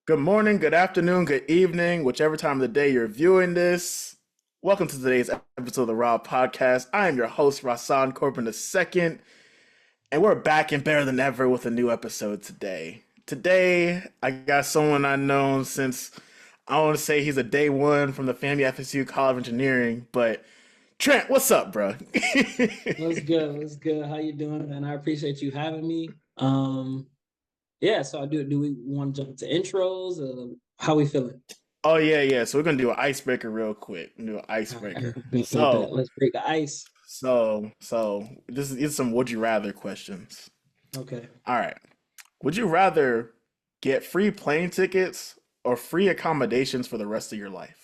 Good morning, good afternoon, good evening, whichever time of the day you're viewing this. Welcome to today's episode of the R.A.H podcast. I am your host, Rahsaan Corbin II, and we're back and better than ever with a new episode today. Today, I got someone I've known since, I want to say he's a day one from the FAMU FSU College of Engineering, but Trent, what's up, bro? What's good? What's good? How you doing? And I appreciate you having me. Yeah, so I do we want to jump to intros? How we feeling? Oh, yeah, yeah. So we're going to do an icebreaker real quick. Do an icebreaker. Bet. Let's break the ice. This is some would you rather questions. Okay. All right. Would you rather get free plane tickets or free accommodations for the rest of your life?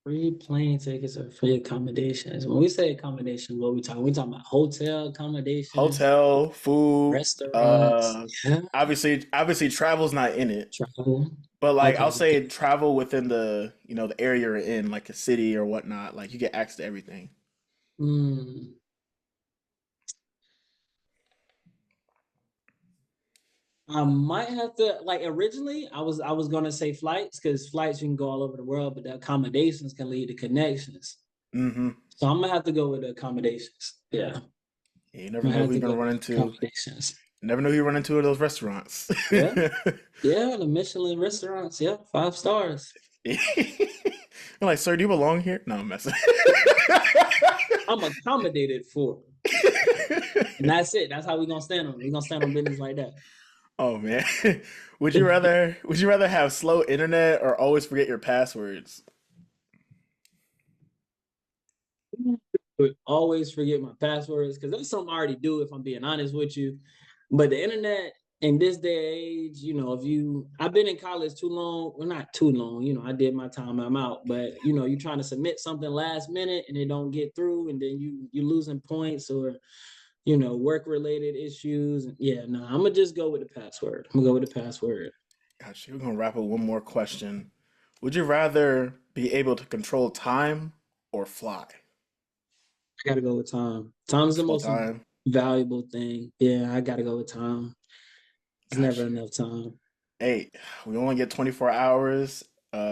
Free plane tickets or free accommodations. When we say accommodations, what we talking? We talking about hotel accommodations, Hotel, food, restaurants, yeah, obviously travel's not in it, travel. but like I'll Okay. say travel within the area you're in, like a city or whatnot, like you get access to everything. Hmm. I might have to like originally I was gonna say flights because flights you can go all over the world, but the accommodations can lead to connections. Mm-hmm. So I'm gonna have to go with the accommodations. Yeah, I'm Yeah, you never gonna know have who to you're go gonna with run the into. accommodations. Never know who you run into at those restaurants. Yeah, yeah, the Michelin restaurants. Yeah, 5 stars. You're like, sir, do you belong here? No, I'm messing. I'm accommodated for, and that's it. That's how we gonna stand on. We gonna stand on business like that. Oh man. Would you rather have slow internet or always forget your passwords? But always forget my passwords because that's something I already do. If I'm being honest with you, but the internet in this day and age, if I've been in college too long, well, not too long, I did my time, I'm out. But you're trying to submit something last minute and it don't get through, and then you losing points or work related issues. Yeah, no, I'm gonna just go with the password. I'm gonna go with the password. Gotcha. We're gonna wrap up one more question. Would you rather be able to control time or fly? I gotta go with time. Time's the Control most time. valuable thing. Yeah, I gotta go with time. There's never Gotcha. enough time. Hey, we only get 24 hours.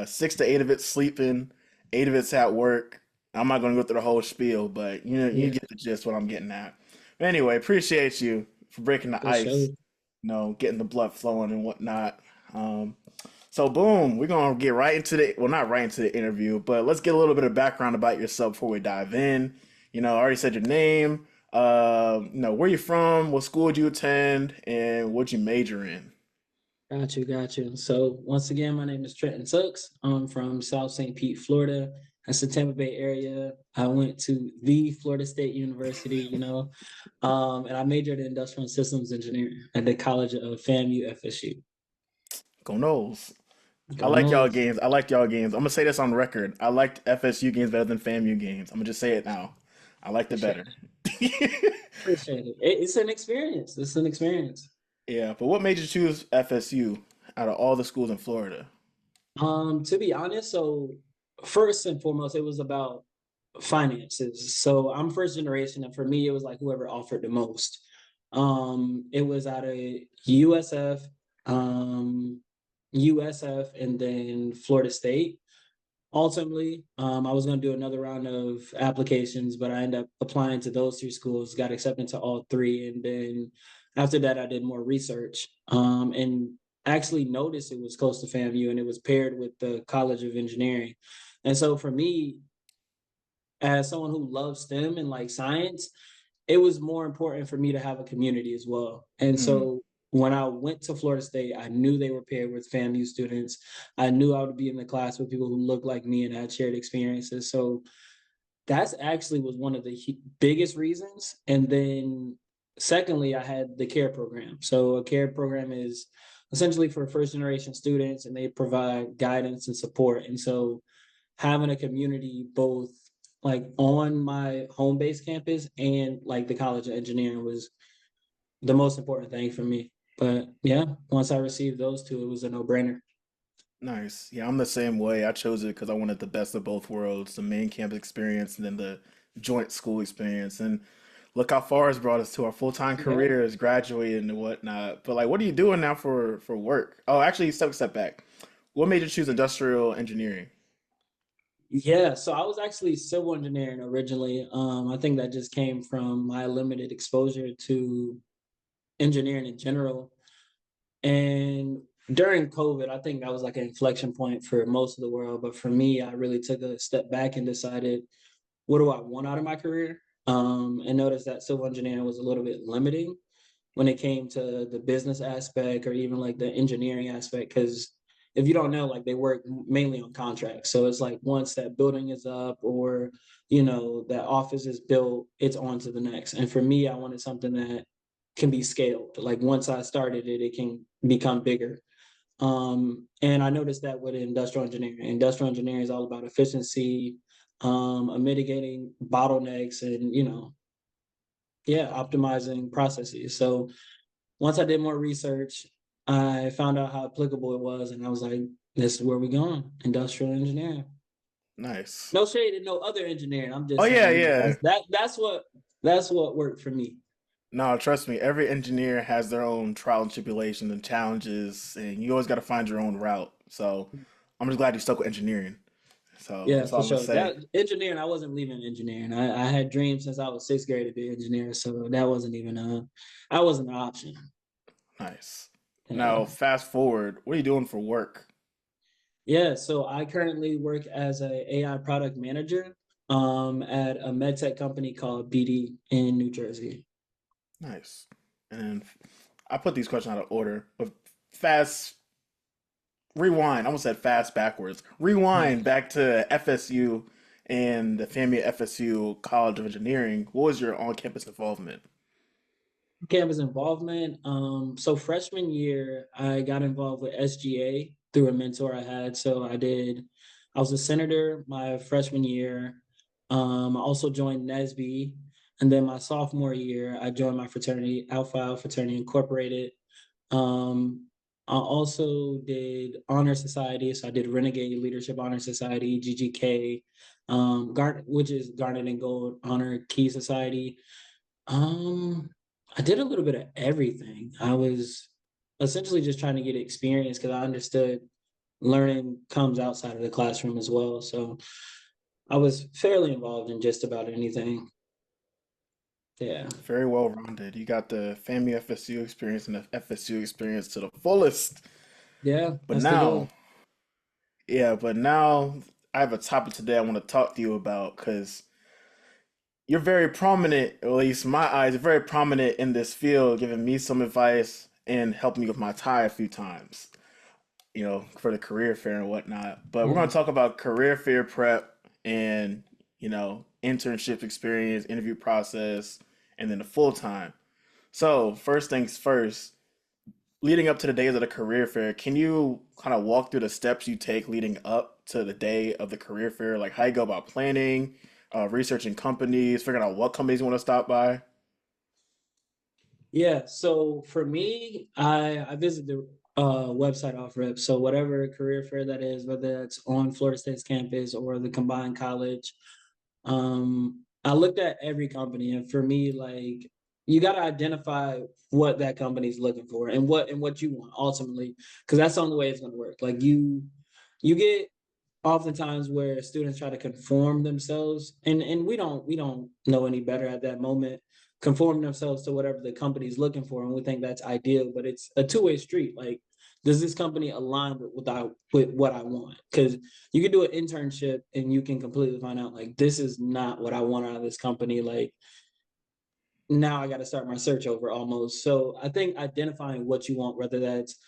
6 to 8 of it's sleeping, 8 of it's at work. I'm not gonna go through the whole spiel, but you Yeah, get the gist what I'm getting at. Anyway, appreciate you for breaking the for sure. ice, getting the blood flowing and whatnot. Um, so boom, we're gonna get right into not right into the interview, but let's get a little bit of background about yourself before we dive in. I already said your name. Where you from, what school did you attend, and what you major in. Got you, got you. So once again, my name is Trenton Tucks. I'm from South St. Pete, Florida. That's the Tampa Bay area. I went to the Florida State University, and I majored in industrial systems engineering at the College of FAMU FSU. Go Knowles. I Go like y'all Noles. games. I like y'all games. I'm gonna say this on record. I liked FSU games better than FAMU games. I'm gonna just say it now. I liked it Appreciate better. it. Appreciate it. It's an experience. It's an experience. Yeah, but what made you choose FSU out of all the schools in Florida? To be honest, so first and foremost, it was about finances. So I'm first generation, and for me, it was like whoever offered the most. It was out of USF, um, USF, and then Florida State. Ultimately, I was going to do another round of applications, but I ended up applying to those three schools, got accepted to all three, and then after that, I did more research and actually noticed it was close to FAMU and it was paired with the College of Engineering. And so for me, as someone who loves STEM and like science, it was more important for me to have a community as well. And Mm, so when I went to Florida State, I knew they were paired with FAMU students. I knew I would be in the class with people who looked like me and had shared experiences. So that's actually was one of the biggest reasons. And then secondly, I had the care program. So a care program is essentially for first generation students and they provide guidance and support. And so having a community both like on my home base campus and like the College of Engineering was the most important thing for me. But yeah, once I received those two, it was a no-brainer. nice. Yeah, I'm the same way. I chose it because I wanted the best of both worlds, the main campus experience and then the joint school experience. And look how far it's brought us to our full-time Yeah. careers, graduating and whatnot. But like, what are you doing now for work? Oh, actually, step back. What made you choose industrial engineering? Yeah, so I was actually civil engineering originally. I think that just came from my limited exposure to engineering in general. And during COVID, I think that was like an inflection point for most of the world. But for me, I really took a step back and decided, what do I want out of my career? And noticed that civil engineering was a little bit limiting when it came to the business aspect or even like the engineering aspect. Because if you don't know, like they work mainly on contracts. So it's like once that building is up or, that office is built, it's on to the next. And for me, I wanted something that can be scaled. Like once I started it, it can become bigger. And I noticed that with industrial engineering. Industrial engineering is all about efficiency, mitigating bottlenecks, and yeah, optimizing processes. So once I did more research, I found out how applicable it was, and I was like, "This is where we're going, industrial engineering." Nice. No shade and no other engineering. I'm Oh just yeah, saying, yeah. that's what worked for me. No, trust me, every engineer has their own trial and tribulations and challenges, and you always got to find your own route. So I'm just glad you stuck with engineering. So Yeah, that's all for I'm gonna sure. say. That engineering, I wasn't leaving engineering. I had dreams since I was sixth grade to be an engineer, so that wasn't even I wasn't an option. Nice. Yeah. Now, fast forward, what are you doing for work? Yeah, so I currently work as a AI product manager at a med tech company called BD in New Jersey. Nice. And I put these questions out of order, but fast rewind. I almost said fast backwards. Rewind back to FSU and the FAMU FSU College of Engineering. What was your on-campus involvement? Campus involvement. So freshman year, I got involved with SGA through a mentor I had. I was a senator my freshman year. I also joined NESB. And then my sophomore year, I joined my fraternity, Alpha Fraternity Incorporated. Um, I also did honor society. So I did Renegade Leadership Honor Society, GGK, which is Garnet and Gold Honor Key Society. Um, I did a little bit of everything. I was essentially just trying to get experience because I understood learning comes outside of the classroom as well. So I was fairly involved in just about anything. Yeah. Very well rounded. You got the FAMU FSU experience and the FSU experience to the fullest. Yeah, But that's the now, goal. yeah, but now I have a topic today I want to talk to you about because you're very prominent, at least in my eyes, you're very prominent in this field, giving me some advice and helping me with my tie a few times, for the career fair and whatnot. But we're going Yeah. to talk about career fair prep and, internship experience, interview process, and then the full time. So, first things first, leading up to the days of the career fair, can you kind of walk through the steps you take leading up to the day of the career fair? Like how you go about planning, researching companies, figuring out what companies you want to stop by? Yeah. So for me, I visit the website off rip. So whatever career fair that is, whether it's on Florida State's campus or the combined college, I looked at every company, and for me, like you got to identify what that company is looking for and what you want ultimately, because that's the only way it's going to work. Like you get oftentimes where students try to conform themselves, and we don't know any better at that moment, conform themselves to whatever the company is looking for, and we think that's ideal, but it's a two-way street. Like, does this company align with what I want? Because you can do an internship and you can completely find out like this is not what I want out of this company. Like now I got to start my search over almost. So I think identifying what you want, whether that's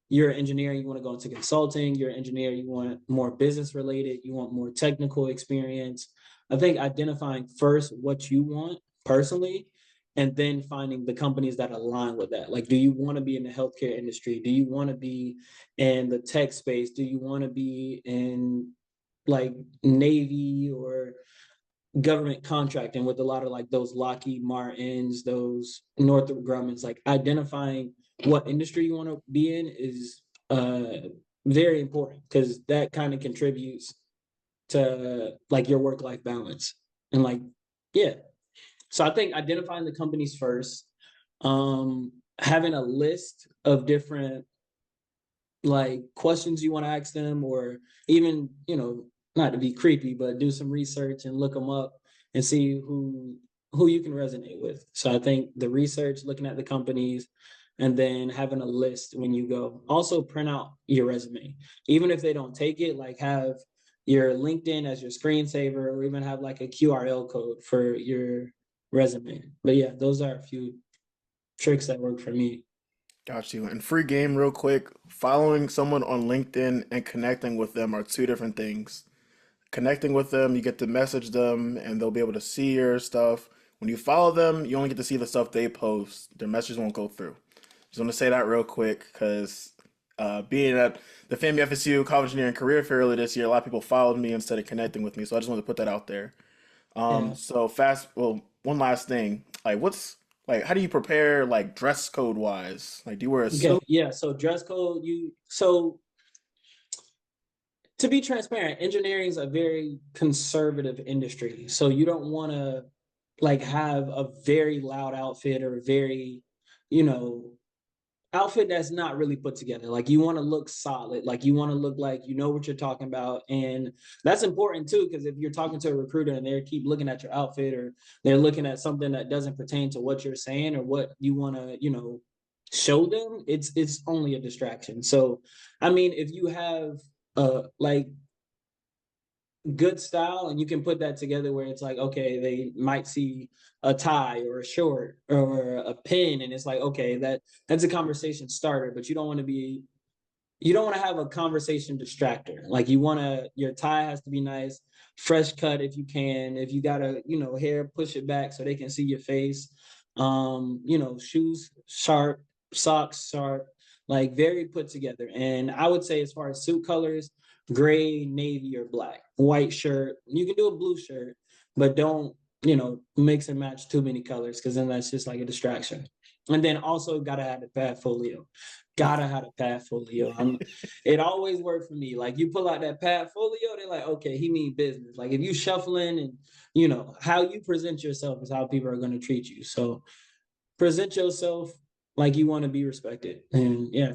you're an engineer, you want to go into consulting, you're an engineer, you want more business related, you want more technical experience. I think identifying first what you want personally, and then finding the companies that align with that. Like, do you want to be in the healthcare industry? Do you want to be in the tech space? Do you want to be in like Navy or government contracting with a lot of like those Lockheed Martins, those Northrop Grummans? Like identifying what industry you want to be in is very important because that kind of contributes to like your work life balance and like yeah. So I think identifying the companies first, having a list of different like questions you want to ask them, or even, not to be creepy, but do some research and look them up and see who you can resonate with. So I think the research, looking at the companies, and then having a list when you go. Also print out your resume. Even if they don't take it, like have your LinkedIn as your screensaver, or even have like a QRL code for your resume. But yeah, those are a few tricks that work for me. Got you. And free game, real quick. Following someone on LinkedIn and connecting with them are two different things. Connecting with them, you get to message them and they'll be able to see your stuff. When you follow them, you only get to see the stuff they post. Their messages won't go through. Just want to say that real quick because being at the FAMU FSU College Engineering Career Fair earlier this year, a lot of people followed me instead of connecting with me. So I just wanted to put that out there. Yeah. So fast. Well, one last thing. How do you prepare like dress code wise? Like, do you wear a Okay. suit? Yeah. So dress code, so to be transparent, engineering is a very conservative industry. So you don't want to like have a very loud outfit, or very, you know, outfit that's not really put together. Like you want to look solid, like you want to look like you know what you're talking about. And that's important too, because if you're talking to a recruiter and they keep looking at your outfit, or they're looking at something that doesn't pertain to what you're saying or what you want to, show them, it's only a distraction. So I mean, if you have like good style and you can put that together where it's like, okay, they might see a tie or a short or a pin, and it's like, okay, that's a conversation starter. But you don't want to have a conversation distractor. Like you want to, your tie has to be nice, fresh cut if you can. If you got a, hair, push it back so they can see your face. Shoes sharp, socks sharp, like very put together. And I would say as far as suit colors, gray, navy, or black. White shirt. You can do a blue shirt, but don't, mix and match too many colors, because then that's just like a distraction. And then also gotta have the portfolio. Gotta have a portfolio. It always worked for me. Like you pull out that portfolio, they're like, okay, he mean business. Like if you shuffling, and how you present yourself is how people are gonna treat you. So present yourself like you want to be respected. And yeah.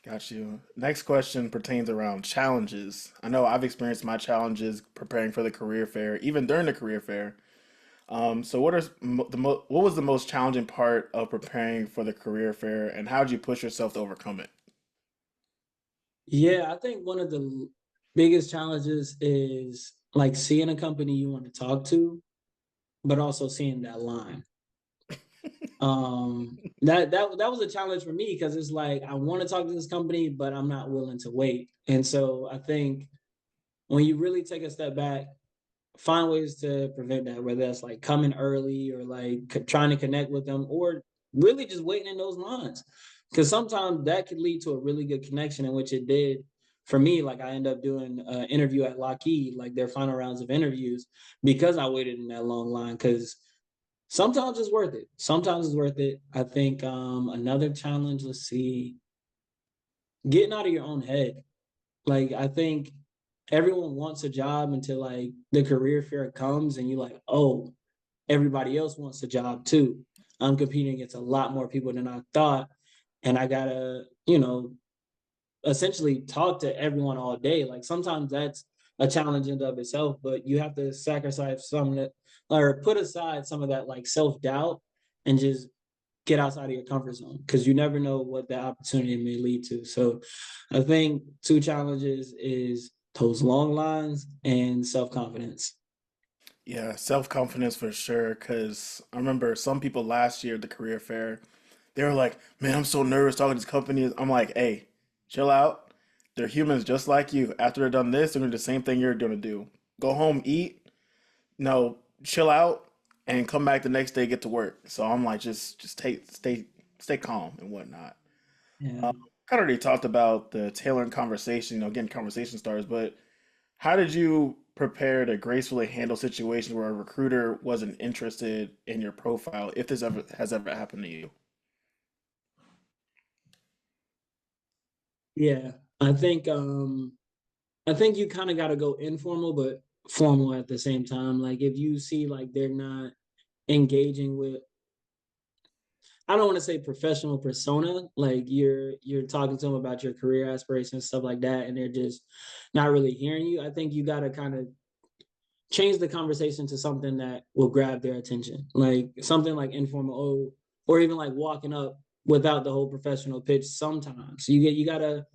Got you. Next question pertains around challenges. I know I've experienced my challenges preparing for the career fair, even during the career fair. So what was the most challenging part of preparing for the career fair, and how did you push yourself to overcome it? Yeah, I think one of the biggest challenges is like seeing a company you want to talk to, but also seeing that line. That was a challenge for me, because it's like I want to talk to this company, but I'm not willing to wait. And so I think when you really take a step back, find ways to prevent that, whether that's like coming early, or like trying to connect with them, or really just waiting in those lines. Because sometimes that could lead to a really good connection, in which it did for me. Like I ended up doing an interview at Lockheed, like their final rounds of interviews, because I waited in that long line. Because sometimes it's worth it. Sometimes it's worth it. I think another challenge, let's see, getting out of your own head. Like I think everyone wants a job until like the career fair comes, and you're like, oh, everybody else wants a job too. I'm competing against a lot more people than I thought. And I gotta, essentially talk to everyone all day. Like sometimes that's a challenge in and of itself, but you have to sacrifice some of that, or put aside some of that like self-doubt, and just get outside of your comfort zone, because you never know what the opportunity may lead to. So I think two challenges is those long lines and self-confidence. Yeah, self-confidence for sure. Because I remember some people last year at the career fair, they were like, "Man, I'm so nervous talking to these companies." I'm like, "Hey, chill out. They're humans just like you. After they're done this, they're gonna do the same thing you're gonna do. Go home, eat, no, chill out, and come back the next day, get to work." So I'm like, just stay calm and whatnot. Yeah. Um, Kind of already talked about the tailoring conversation, getting conversation starters, but how did you prepare to gracefully handle situations where a recruiter wasn't interested in your profile, if this ever has ever happened to you? Yeah. I think you kind of got to go informal but formal at the same time. Like if you see like they're not engaging with, I don't want to say professional persona, like you're talking to them about your career aspirations, stuff like that, and they're just not really hearing you. I think you got to kind of change the conversation to something that will grab their attention, like something like informal, or even like walking up without the whole professional pitch. Sometimes you gotta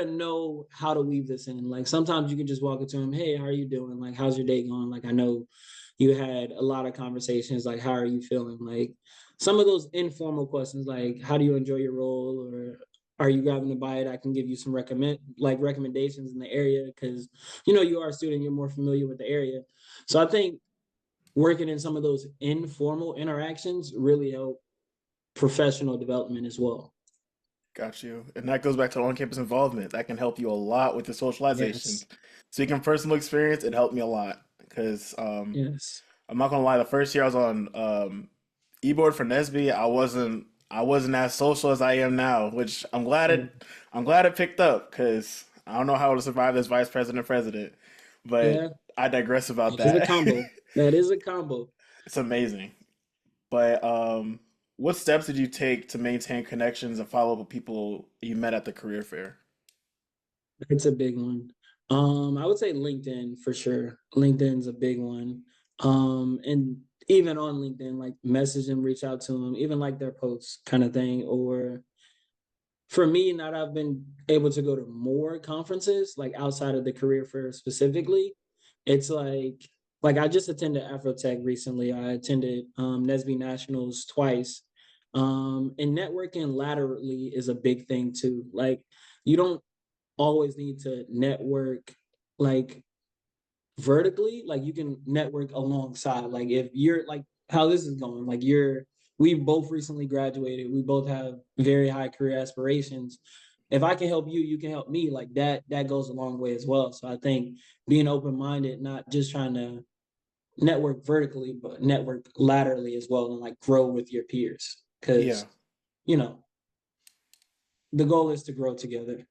know how to weave this in. Like sometimes you can just walk up to them, hey, how are you doing? Like, how's your day going? Like, I know you had a lot of conversations. Like, how are you feeling? Like some of those informal questions, like how do you enjoy your role, or are you grabbing a bite? I can give you some recommendations in the area because you are a student, you're more familiar with the area. So I think working in some of those informal interactions really help professional development as well. Got you. And that goes back to on-campus involvement. That can help you a lot with the socialization. Yes. Speaking from personal experience, it helped me a lot because Yes. I'm not gonna lie. The first year I was on e-board for Nesby, I wasn't as social as I am now, which Yeah. I'm glad it picked up because I don't know how to survive as president, but Yeah. I digress about It is a that. combo. That is a combo. It's amazing. But what steps did you take to maintain connections and follow up with people you met at the career fair? It's a big one. I would say LinkedIn for sure. LinkedIn's a big one. And even on LinkedIn, like message them, reach out to them, even like their posts kind of thing. Or for me, now that I've been able to go to more conferences, like outside of the career fair specifically, it's like I just attended Afrotech recently. I attended Nesby Nationals twice. And networking laterally is a big thing too. Like you don't always need to network like vertically, like you can network alongside. Like if you're like how this is going, like we both recently graduated, we both have very high career aspirations. If I can help you, you can help me. Like that goes a long way as well. So I think being open-minded, not just trying to network vertically, but network laterally as well, and like grow with your peers. Yeah. Because, you know, the goal is to grow together.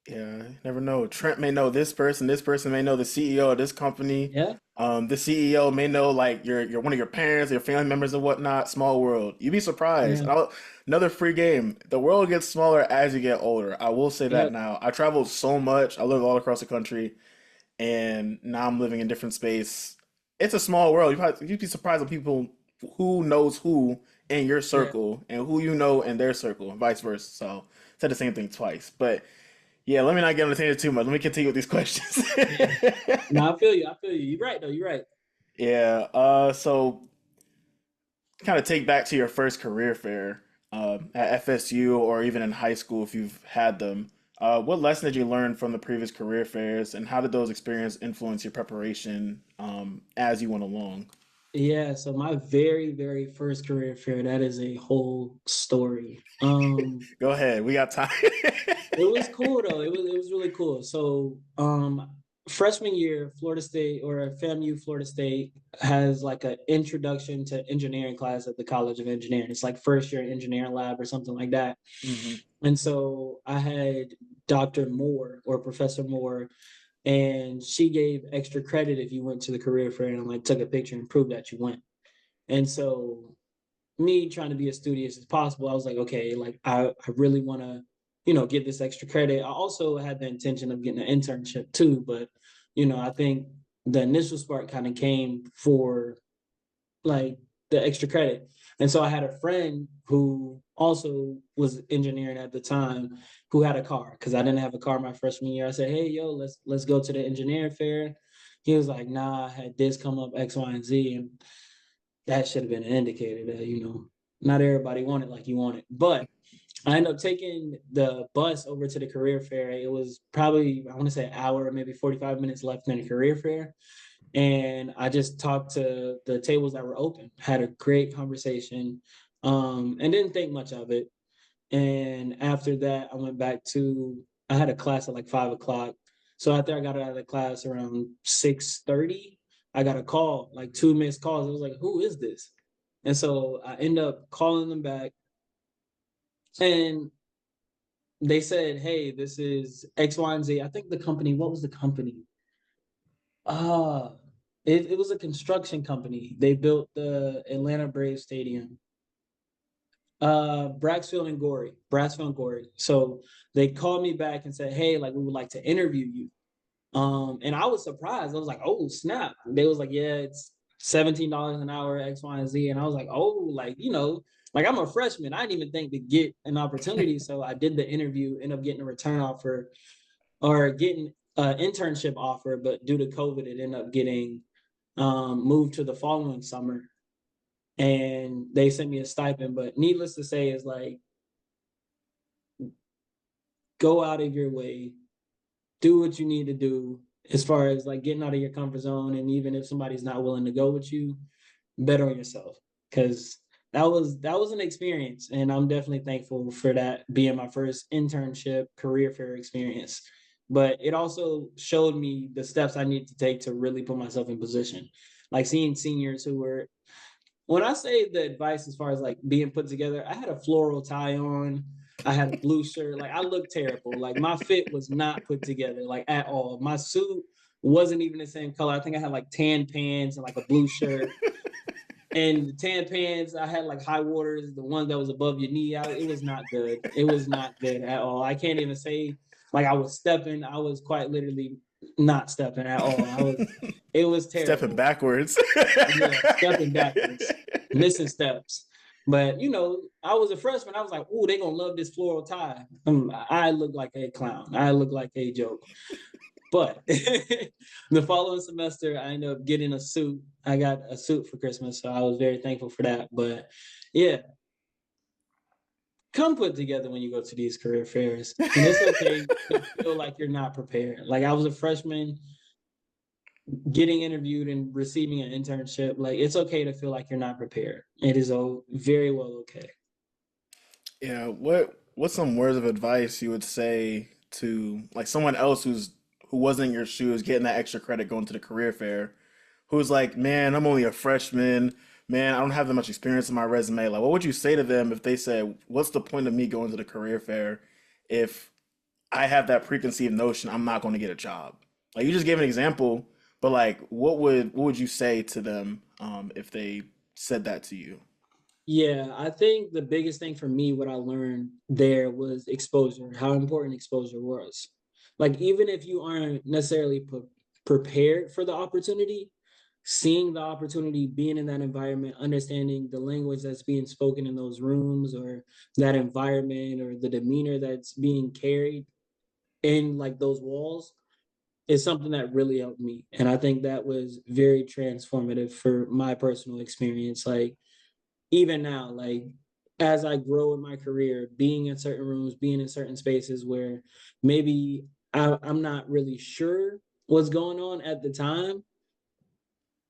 Yeah, you never know. Trent may know this person may know the CEO of this company. Yeah. The CEO may know like your one of your parents, your family members and whatnot. Small world. You'd be surprised. Yeah. Another free game. The world gets smaller as you get older. I will say that Yep. now. I traveled so much. I live all across the country, and now I'm living in different space. It's a small world. You'd be surprised at people who knows who in your Yeah. circle and who you know in their circle, and vice versa. So said the same thing twice, but. Yeah, let me not get on the tangent too much. Let me continue with these questions. Yeah. No, I feel you. I feel you. You're right though. You're right. Yeah, so kind of take back to your first career fair at FSU or even in high school if you've had them. What lesson did you learn from the previous career fairs, and how did those experiences influence your preparation as you went along? Yeah. So my very, very first career fair, that is a whole story. Go ahead, we got time. It was cool though. It was really cool. So freshman year, Florida State or FAMU Florida State has like an introduction to engineering class at the College of Engineering. It's like first year engineering lab or something like that. Hmm. And so I had Dr. Moore or Professor Moore, and she gave extra credit if you went to the career fair and like took a picture and proved that you went. And so me trying to be as studious as possible, I was like, okay, like I really want to, get this extra credit. I also had the intention of getting an internship too, but I think the initial spark kind of came for like the extra credit. And so I had a friend who also was engineering at the time who had a car because I didn't have a car my freshman year. I said, hey, yo, let's go to the engineering fair. He was like, nah, I had this come up X, Y, and Z. And that should have been an indicator that, not everybody wanted like you wanted. But I ended up taking the bus over to the career fair. It was probably, I want to say an hour, maybe 45 minutes left in the career fair. And I just talked to the tables that were open, had a great conversation, and didn't think much of it. And after that, I had a class at like 5 o'clock. So after I got out of the class around 6:30, I got a call, like two missed calls. I was like, who is this? And so I end up calling them back, and they said, hey, this is X, Y, and Z. I think the company, what was the company? Uh, it was a construction company. They built the Atlanta Braves Stadium. Braxfield and Gorey. So they called me back and said, "Hey, like we would like to interview you." And I was surprised. I was like, "Oh snap!" They was like, "Yeah, it's $17 an hour, X, Y, and Z." And I was like, "Oh, like like I'm a freshman. I didn't even think to get an opportunity." So I did the interview, ended up getting a return offer or getting an internship offer, but due to COVID, it ended up getting moved to the following summer. And they sent me a stipend. But needless to say, is like go out of your way, do what you need to do as far as like getting out of your comfort zone. And even if somebody's not willing to go with you, bet on yourself. Because that was an experience. And I'm definitely thankful for that being my first internship career fair experience. But it also showed me the steps I need to take to really put myself in position. Like seeing seniors who were when I say the advice as far as like being put together, I had a floral tie on. I had a blue shirt. Like I looked terrible. Like my fit was not put together, like at all. My suit wasn't even the same color. I think I had like tan pants and like a blue shirt. And the tan pants, I had like high waters, the one that was above your knee. It was not good. It was not good at all. I can't even say like I was stepping. I was quite literally not stepping at all. It was Stepping terrible. backwards. Yeah, stepping backwards, missing steps. But I was a freshman. I was like, "Ooh, they gonna love this floral tie." I look like a clown. I look like a joke. But the following semester, I ended up getting a suit. I got a suit for Christmas, so I was very thankful for that. But yeah, come put together when you go to these career fairs, and it's okay to feel like you're not prepared. Like I was a freshman getting interviewed and receiving an internship, like it's okay to feel like you're not prepared. It is very well okay. Yeah, what's some words of advice you would say to like someone else who wasn't in your shoes getting that extra credit going to the career fair, who's like, man, I'm only a freshman, man, I don't have that much experience in my resume. Like, what would you say to them if they said, what's the point of me going to the career fair if I have that preconceived notion I'm not going to get a job? Like you just gave an example, but like, what would you say to them if they said that to you? Yeah, I think the biggest thing for me, what I learned there was exposure, how important exposure was. Like, even if you aren't necessarily prepared for the opportunity, seeing the opportunity, being in that environment, understanding the language that's being spoken in those rooms or that environment or the demeanor that's being carried in like those walls is something that really helped me. And I think that was very transformative for my personal experience. Like, even now, like as I grow in my career, being in certain rooms, being in certain spaces where maybe I'm not really sure what's going on at the time,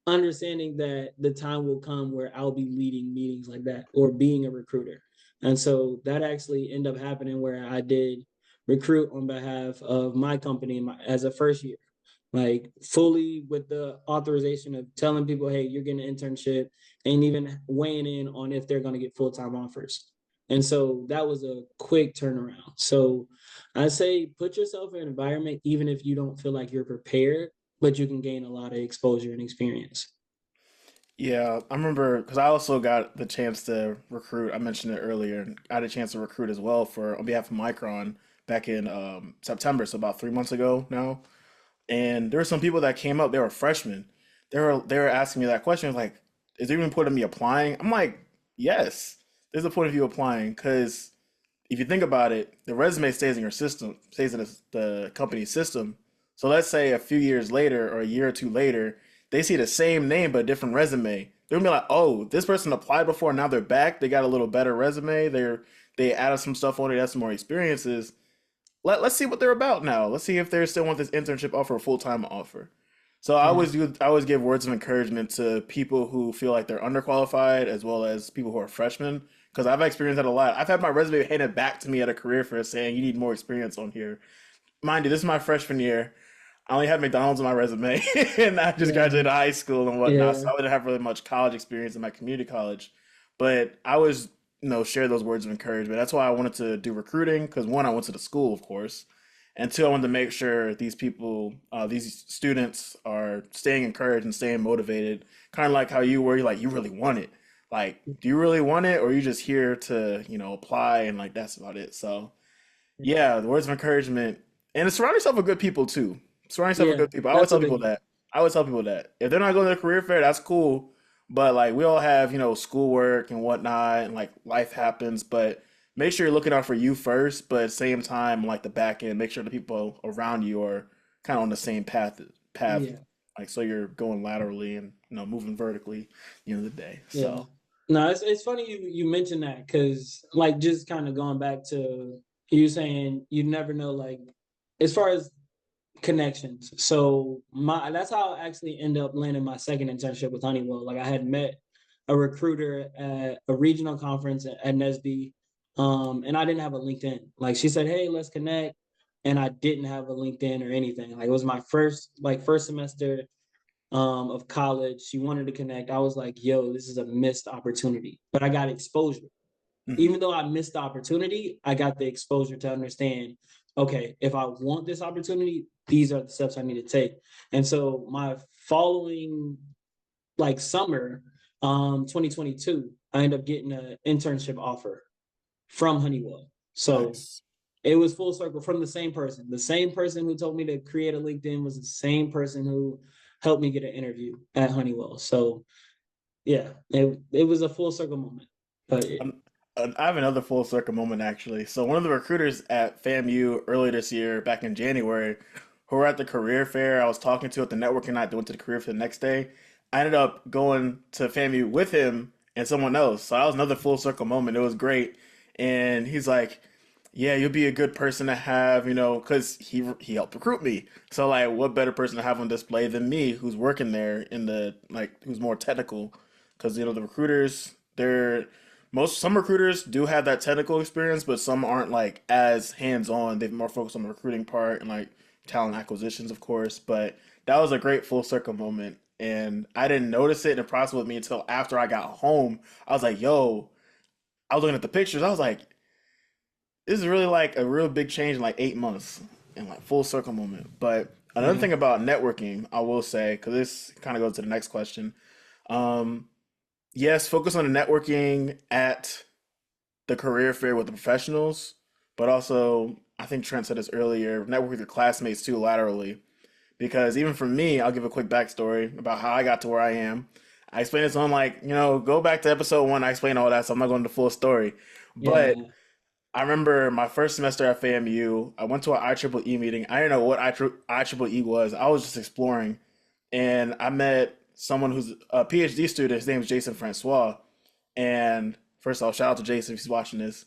understanding that the time will come where I'll be leading meetings like that or being a recruiter. And so that actually ended up happening where I did recruit on behalf of my company as a first year, like fully with the authorization of telling people, hey, you're getting an internship and even weighing in on if they're going to get full-time offers. And so that was a quick turnaround. So I say put yourself in an environment, even if you don't feel like you're prepared, but you can gain a lot of exposure and experience. Yeah, I remember because I also got the chance to recruit. I mentioned it earlier. I had a chance to recruit as well for on behalf of Micron back in September, so about 3 months ago now. And there were some people that came up. They were freshmen. They were asking me that question like, "Is there even a point of me applying?" I'm like, "Yes, there's a point of you applying because if you think about it, the resume stays in your system, stays in the company's system. So let's say a few years later or a year or two later, they see the same name but a different resume. They're gonna be like, "Oh, this person applied before, now they're back. They got a little better resume. They added some stuff on it, has some more experiences. Let's see what they're about now. Let's see if they still want this internship offer or full time offer." So Yeah. I always give words of encouragement to people who feel like they're underqualified as well as people who are freshmen because I've experienced that a lot. I've had my resume handed back to me at a career fair saying you need more experience on here. Mind you, this is my freshman year. I only have McDonald's on my resume, and I just Yeah. graduated high school and whatnot, Yeah. so I didn't have really much college experience in my community college. But I was, share those words of encouragement. That's why I wanted to do recruiting because one, I went to the school, of course, And two, I wanted to make sure these people, these students are staying encouraged and staying motivated, kind of like how you were. You're like, you really want it. Like, do you really want it, or are you just here to, apply and like that's about it? So, yeah, the words of encouragement and to surround yourself with good people too. Surround yourself with Yeah, good people. I always that's a tell people big one. that. I always tell people that if they're not going to the career fair, that's cool. But like we all have, schoolwork and whatnot, and like life happens. But make sure you're looking out for you first. But at the same time, like the back end, make sure the people around you are kind of on the same path. Yeah, Like so you're going laterally and moving vertically. At the end of the day. yeah. So. No, it's funny you mentioned that because like just kind of going back to you saying you never know like as far as connections. So my that's how I actually ended up landing my second internship with Honeywell. Like I had met a recruiter at a regional conference at NSB, and I didn't have a LinkedIn. Like she said, "Hey, let's connect," and I didn't have a LinkedIn or anything. Like it was my first semester of college. She wanted to connect. I was like, "Yo, this is a missed opportunity," but I got exposure Mhm. even though I missed the opportunity, I got the exposure to understand, okay, if I want this opportunity, these are the steps I need to take. And so my following like summer, 2022, I ended up getting an internship offer from Honeywell. So Nice. it was full circle from the same person. The same person who told me to create a LinkedIn was the same person who helped me get an interview at Honeywell. So yeah, it was a full circle moment. But Um, I have another full circle moment actually. So one of the recruiters at FAMU earlier this year, back in January, who were at the career fair I was talking to at the networking night, went to the career fair the next day. I ended up going to FAMU with him and someone else. So that was another full circle moment. It was great. And he's like, "Yeah, you'll be a good person to have, because he helped recruit me. So like, what better person to have on display than me, who's working there in the like, who's more technical? Because the recruiters, they're some recruiters do have that technical experience, but some aren't like as hands on. They're more focused on the recruiting part and like talent acquisitions, of course. But that was a great full circle moment. And I didn't notice it in the process with me until after I got home. I was like, yo, I was looking at the pictures. I was like, this is really like a real big change in like 8 months and like full circle moment. But another yeah, thing about networking, I will say, because this kind of goes to the next question. Um, yes, focus on the networking at the career fair with the professionals, but also I think Trent said this earlier, network with your classmates too laterally. Because even for me, I'll give a quick backstory about how I got to where I am. I explained this on like, go back to episode one. I explained all that, so I'm not going to full story. But yeah. I remember my first semester at FAMU, I went to an IEEE meeting. I didn't know what IEEE was. I was just exploring. And I met someone who's a PhD student. His name is Jason Francois. And first of all, shout out to Jason if he's watching this.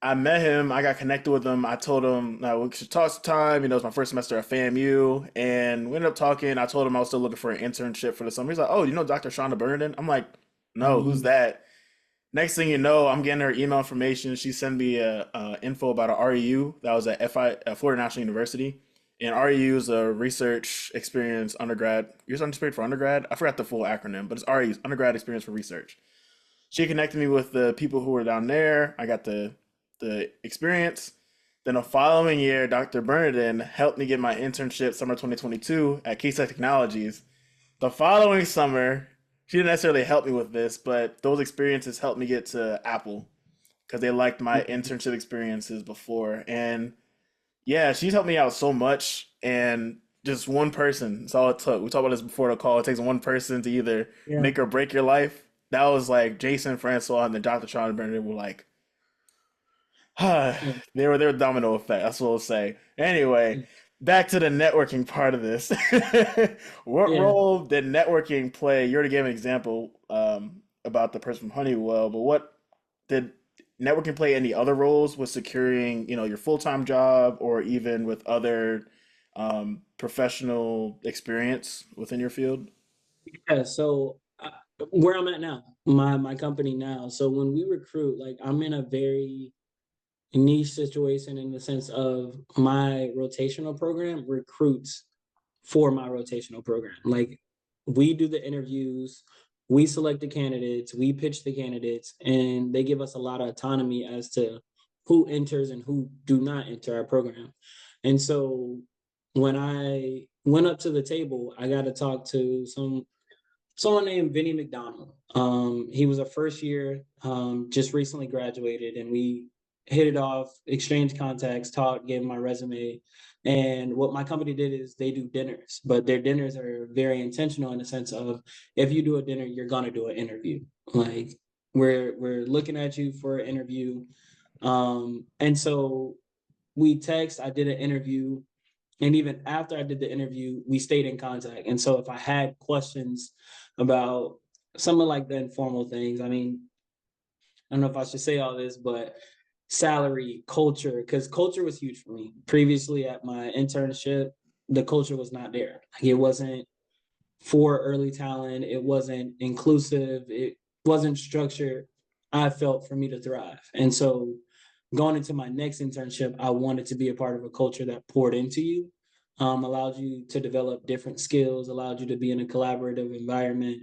I met him. I got connected with him. I told him we should talk some time. It was my first semester at FAMU, and we ended up talking. I told him I was still looking for an internship for the summer. He's like, "Oh, you know Dr. Shonda Bernardin?" I'm like, "No, who's Mm, that?" Next thing you know, I'm getting her email information. She sent me info about an REU that was at Florida National University, and REU is a research experience undergrad. Research experience for undergrad. I forgot the full acronym, but it's REU, undergrad experience for research. She connected me with the people who were down there. I got the experience. Then the following year, Dr. Bernardin helped me get my internship summer 2022 at Keysight Technologies. The following summer, she didn't necessarily help me with this, but those experiences helped me get to Apple because they liked my mm, internship experiences before. And yeah, she's helped me out so much. And just one person, that's all it took. We talked about this before the call. It takes one person to either yeah, make or break your life. That was like Jason Francois and then Dr. Sean Bernard were like, yeah, they were domino effect. That's what I'll say. Anyway, back to the networking part of this. What yeah. role did networking play? You already gave an example about the person from Honeywell, but what did networking play any other roles with securing, your full-time job or even with other professional experience within your field? Yeah. So where I'm at now, my company now. So when we recruit, like I'm in a very niche situation in the sense of my rotational program recruits for my rotational program. Like we do the interviews, we select the candidates, we pitch the candidates, and they give us a lot of autonomy as to who enters and who do not enter our program. And so when I went up to the table, I got to talk to someone named Vinny McDonald. He was a first year, just recently graduated, and we hit it off, exchanged contacts, talked, gave him my resume. And what my company did is they do dinners, but their dinners are very intentional in the sense of if you do a dinner, you're gonna do an interview. Like we're looking at you for an interview. And so we text, I did an interview, and even after I did the interview, we stayed in contact. And so if I had questions about some of like the informal things, I mean, I don't know if I should say all this, but salary, culture, because culture was huge for me. Previously at my internship, the culture was not there. Like it wasn't for early talent, it wasn't inclusive, it wasn't structured. I felt for me to thrive. And so going into my next internship, I wanted to be a part of a culture that poured into you, allowed you to develop different skills, allowed you to be in a collaborative environment,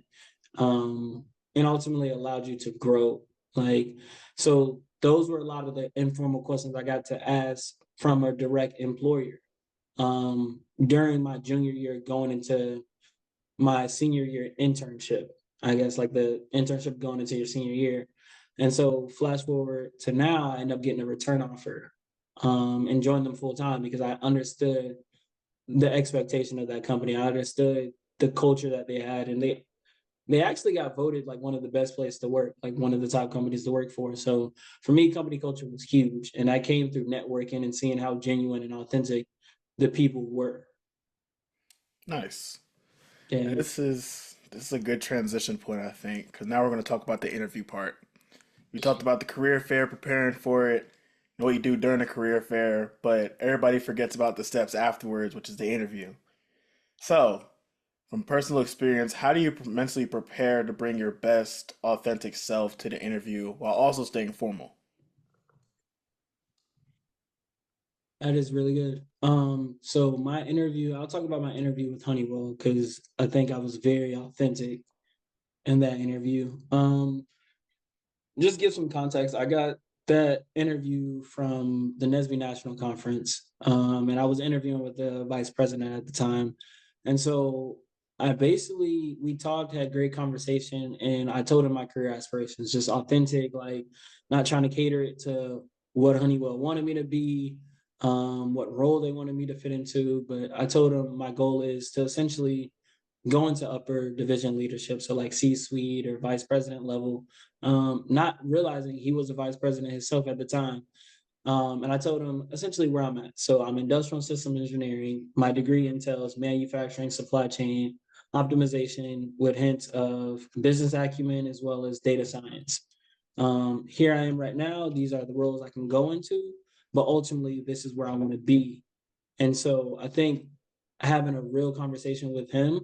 and ultimately allowed you to grow. Like, so those were a lot of the informal questions I got to ask from a direct employer during my junior year, going into my senior year internship. I guess like the internship going into your senior year. And so flash forward to now, I end up getting a return offer and joined them full time because I understood the expectation of that company. I understood the culture that they had, and they actually got voted like one of the best places to work, like one of the top companies to work for. So for me, company culture was huge, and I came through networking and seeing how genuine and authentic the people were. Nice. And And this is a good transition point, I think, because now we're going to talk about the interview part. We talked about the career fair, preparing for it, and what you do during the career fair, but everybody forgets about the steps afterwards, which is the interview. So, from personal experience, how do you mentally prepare to bring your best, authentic self to the interview while also staying formal? that is really good. So my interview, I'll talk about my interview with Honeywell because I think I was very authentic in that interview. Just give some context. I got that interview from the NESB National Conference, and I was interviewing with the vice president at the time. And so we talked, had great conversation, and I told him my career aspirations, just authentic, like not trying to cater it to what Honeywell wanted me to be, what role they wanted me to fit into. But I told him my goal is to essentially going to upper division leadership, so like C-suite or vice president level, not realizing he was a vice president himself at the time. And I told him essentially where I'm at. So I'm industrial system engineering. My degree entails manufacturing, supply chain, optimization with hints of business acumen as well as data science. Here I am right now. These are the roles I can go into, but ultimately this is where I want to be. And so I think having a real conversation with him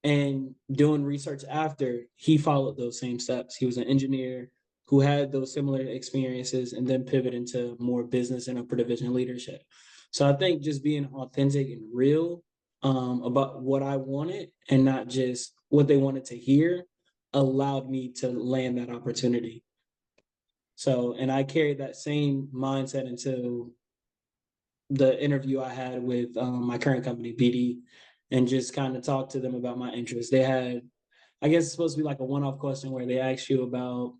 and doing research after, he followed those same steps. He was an engineer who had those similar experiences and then pivot into more business and upper division leadership. So I think just being authentic and real about what I wanted and not just what they wanted to hear allowed me to land that opportunity. So, and I carried that same mindset into the interview I had with my current company, BD, and just kind of talked to them about my interests. They had, I guess it's supposed to be like a one-off question where they ask you about.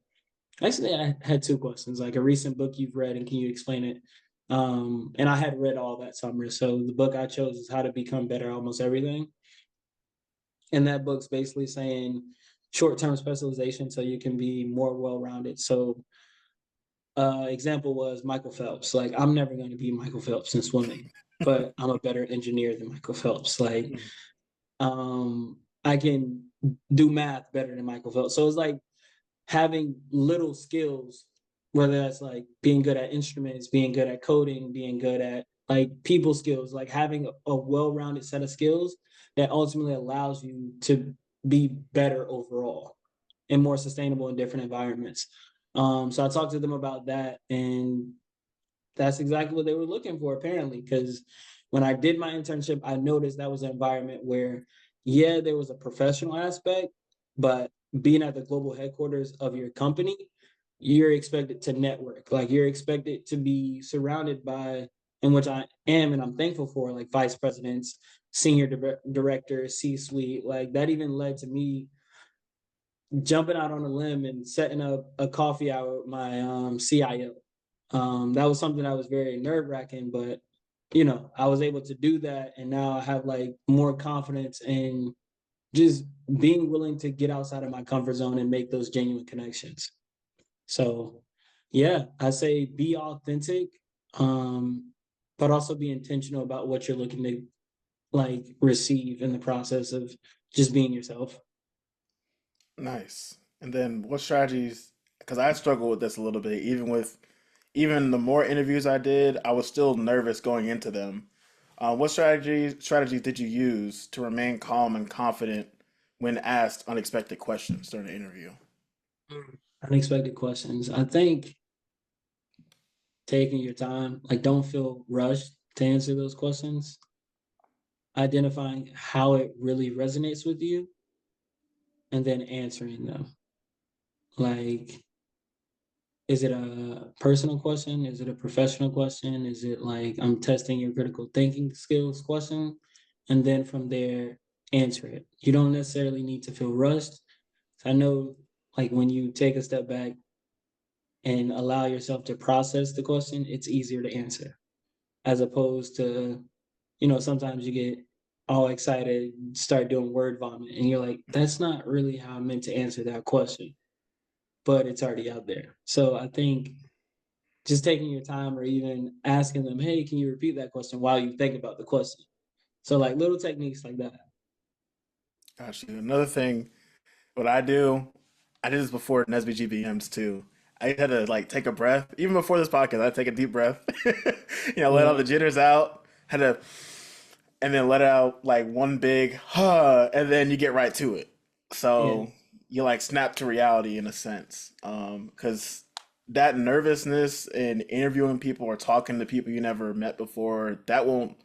Actually, I had two questions, like a recent book you've read, and can you explain it? And I had read all that summer, so the book I chose is How to Become Better at Almost Everything, and that book's basically saying short-term specialization so you can be more well-rounded. So example was Michael Phelps. Like, I'm never going to be Michael Phelps in swimming, but I'm a better engineer than Michael Phelps. Like, I can do math better than Michael Phelps. So it's like having little skills, whether that's like being good at instruments, being good at coding, being good at like people skills, like having a well-rounded set of skills that ultimately allows you to be better overall and more sustainable in different environments. So I talked to them about that, and that's exactly what they were looking for, apparently. Because when I did my internship, I noticed that was an environment where, yeah, there was a professional aspect, but being at the global headquarters of your company, you're expected to network. Like you're expected to be surrounded by in which I am and I'm thankful for, like vice presidents, senior directors, C-suite. Like that even led to me jumping out on a limb and setting up a coffee hour with my CIO. That was something that was very nerve wracking, but I was able to do that, and now I have like more confidence in just being willing to get outside of my comfort zone and make those genuine connections. So, yeah, I say be authentic, but also be intentional about what you're looking to like receive in the process of just being yourself. Nice. And then what strategies? Because I struggle with this a little bit, even the more interviews I did, I was still nervous going into them. What strategies did you use to remain calm and confident when asked unexpected questions during the interview? Unexpected questions. I think taking your time, like don't feel rushed to answer those questions, identifying how it really resonates with you, and then answering them. Like, is it a personal question? Is it a professional question? Is it like I'm testing your critical thinking skills question? And then from there, answer it. You don't necessarily need to feel rushed. I know, like, when you take a step back and allow yourself to process the question, it's easier to answer as opposed to, sometimes you get all excited, start doing word vomit, and you're like, that's not really how I meant to answer that question, but it's already out there. So I think just taking your time or even asking them, hey, can you repeat that question while you think about the question? So like little techniques like that. Got you. Another thing, what I did this before Nesby GBMs too. I had to like take a breath. Even before this podcast, I take a deep breath. Let all Yeah, the jitters out. Had to, and then let out like one big huh, and then you get right to it. yeah, So you like snap to reality in a sense. Because that nervousness in interviewing people or talking to people you never met before, that won't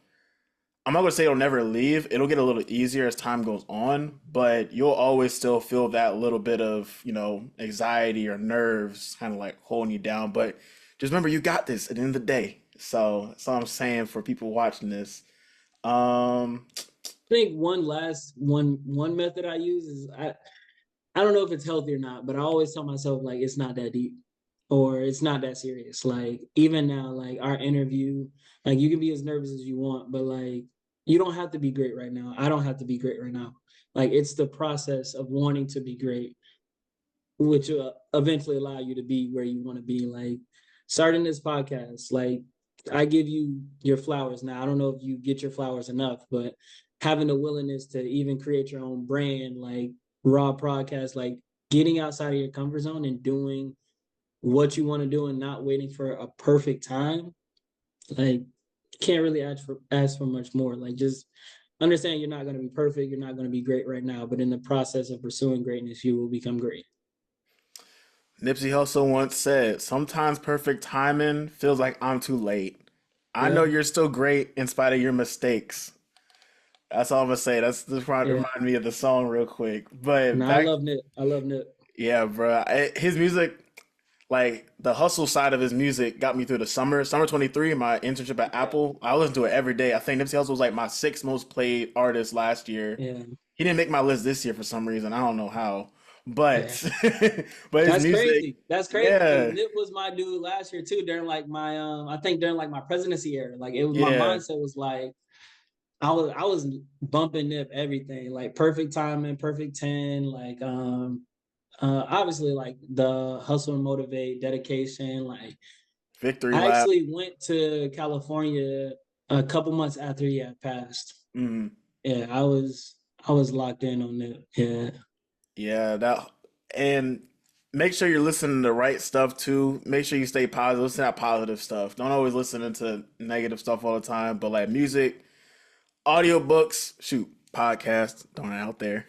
I'm not gonna say it'll never leave. It'll get a little easier as time goes on, but you'll always still feel that little bit of, anxiety or nerves kind of like holding you down. But just remember, you got this at the end of the day. So that's all I'm saying for people watching this. Um, I think one method I use is I don't know if it's healthy or not, but I always tell myself like it's not that deep or it's not that serious. Like even now, like our interview, like you can be as nervous as you want, but like you don't have to be great right now. I don't have to be great right now. Like it's the process of wanting to be great, which will eventually allow you to be where you want to be. Like starting this podcast, like I give you your flowers now. I don't know if you get your flowers enough, but having the willingness to even create your own brand, like raw podcast, like getting outside of your comfort zone and doing what you want to do and not waiting for a perfect time, like can't really ask for much more. Like just understand you're not going to be perfect, you're not going to be great right now, but in the process of pursuing greatness, you will become great. Nipsey Hussle once said, "Sometimes perfect timing feels like I'm too late. I know Yeah, you're still great in spite of your mistakes." That's all I'm gonna say. That's just yeah. remind me of the song real quick. But No, I back, love Nip. I love Nip. yeah, bro. His music, like the hustle side of his music, got me through the summer. Summer 23, my internship at Yeah, Apple. I listened to it every day. I think Nipsey Hussle was like my sixth most played artist last year. yeah, He didn't make my list this year for some reason. I don't know how, yeah. but but his That's music, crazy. That's crazy because yeah, Nip was my dude last year too. During like my I think during like my presidency era, like it was my yeah, mindset was like I was bumping Nip everything like perfect timing, perfect 10, like obviously like the hustle and motivate, dedication. Like victory I lap. actually went to California a couple months after he had passed. Mm, Yeah, I was locked in on Nip. Yeah. yeah, that and make sure you're listening to the right stuff too. Make sure you stay positive. Listen to that positive stuff. Don't always listen to negative stuff all the time. But like music, audiobooks, shoot, podcasts, throwing it out there.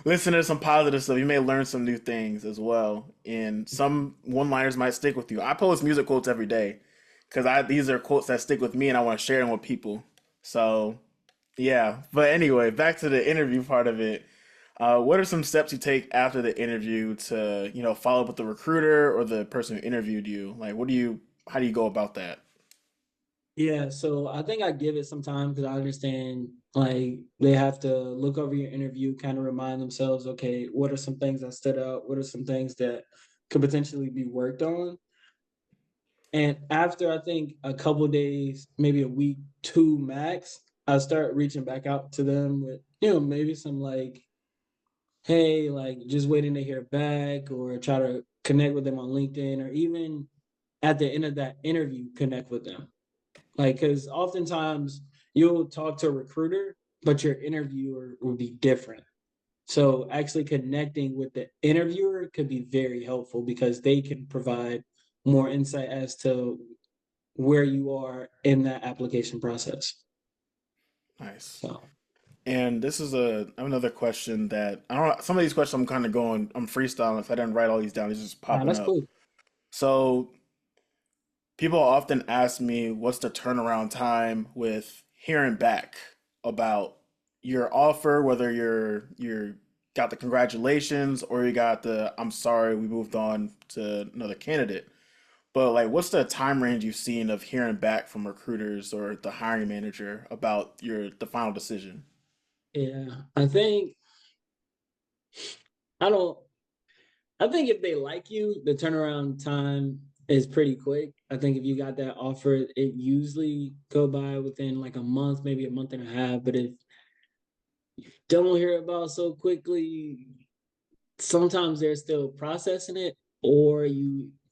Listen to some positive stuff. You may learn some new things as well. And some one-liners might stick with you. I post music quotes every day because I these are quotes that stick with me and I want to share them with people. So yeah. But anyway, back to the interview part of it. What are some steps you take after the interview to, follow up with the recruiter or the person who interviewed you? Like, how do you go about that? Yeah, so I think I give it some time because I understand like they have to look over your interview, kind of remind themselves, okay, what are some things that stood out? What are some things that could potentially be worked on? And after I think a couple days, maybe a week, two max, I start reaching back out to them with, maybe some like, hey, like just waiting to hear back or try to connect with them on LinkedIn or even at the end of that interview, connect with them. Like, because oftentimes you'll talk to a recruiter, but your interviewer will be different. So actually connecting with the interviewer could be very helpful because they can provide more insight as to where you are in that application process. Nice. So And this is another question that I don't know. Some of these questions I'm freestyling. If I didn't write all these down, these just popping that's up. cool. So people often ask me, what's the turnaround time with hearing back about your offer, whether you're got the congratulations or you got the I'm sorry, we moved on to another candidate. But like, what's the time range you've seen of hearing back from recruiters or the hiring manager about the final decision? Yeah. I don't I think if they like you, the turnaround time is pretty quick. I think if you got that offer, it usually go by within like a month, maybe a month and a half. But if don't hear about so quickly, sometimes they're still processing it, or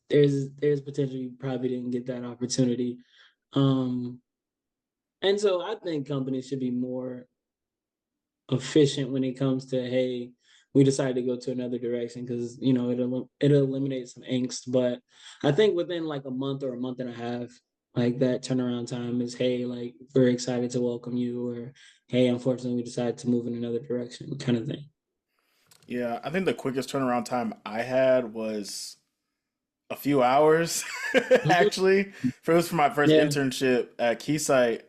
there's potential you probably didn't get that opportunity. Um, and so I think companies should be more efficient when it comes to, hey, we decided to go to another direction because it'll eliminate some angst. But I think within like a month or a month and a half, like that turnaround time is, hey, like we're excited to welcome you, or hey, unfortunately we decided to move in another direction, kind of thing. Yeah, I think the quickest turnaround time I had was a few hours, Mhm. actually. For it was for my first Yeah. internship at Keysight.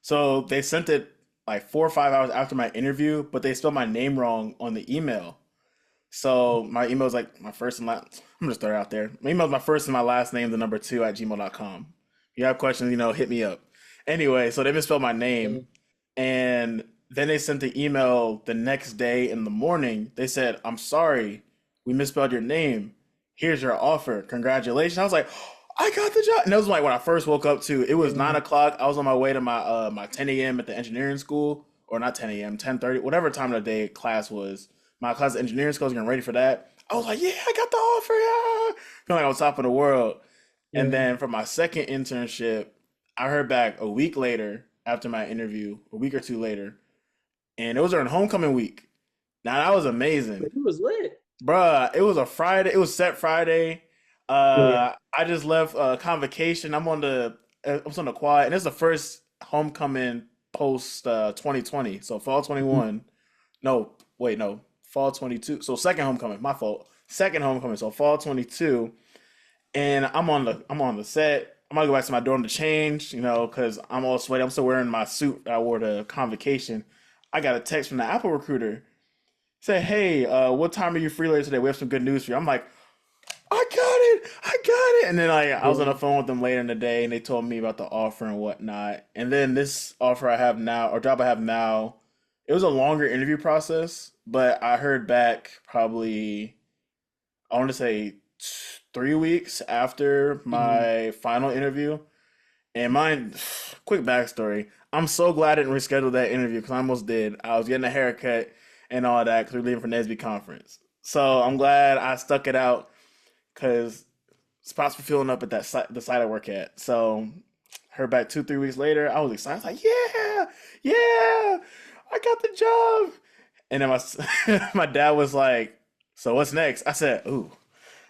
So they sent it like 4 or 5 hours after my interview, but they spelled my name wrong on the email. So my email is like my first and last. I'm gonna start out there. My email is my first and my last name, the number two at gmail.com. If you have questions, hit me up. Anyway, so they misspelled my name, and then they sent the email the next day in the morning. They said, "I'm sorry, we misspelled your name. Here's your offer. Congratulations." I was like, I got the job. And that was like when I first woke up too. It was Yeah. 9 o'clock. I was on my way to my 10 a.m. at the engineering school, or not 10 a.m., 10:30, whatever time of the day class was. My class of engineering school, I was getting ready for that. I was like, yeah, I got the offer. Yeah. Feeling like I was top of the world. And Yeah. then for my second internship, I heard back a week later after my interview, a week or two later, and it was during homecoming week. Now that was amazing. But he was lit. Bruh, it was a Friday. It was set Friday. Yeah. I just left convocation. I was on the quad, and it's the first homecoming post 2020. So fall Mhm. 21. No, wait, no, fall 22. So second homecoming. My fault. Second homecoming. So fall 22, and I'm on the set. I'm gonna go back to my dorm to change, because I'm all sweaty. I'm still wearing my suit that I wore to convocation. I got a text from the Apple recruiter. Say, hey, what time are you free later today? We have some good news for you. I'm like, I got it. And then I was on Yeah. the phone with them later in the day, and they told me about the offer and whatnot. And then this offer I have now, or job I have now, it was a longer interview process, but I heard back probably, I want to say 3 weeks after Mhm. my final interview. And mine, quick backstory. I'm so glad I didn't reschedule that interview because I almost did. I was getting a haircut and all that because we are leaving for NSB conference. So I'm glad I stuck it out because spots were filling up at the site I work at. So heard back 2, 3 weeks later. I was excited. I was like, yeah, yeah, I got the job. And then my my dad was like, so what's next? I said, ooh.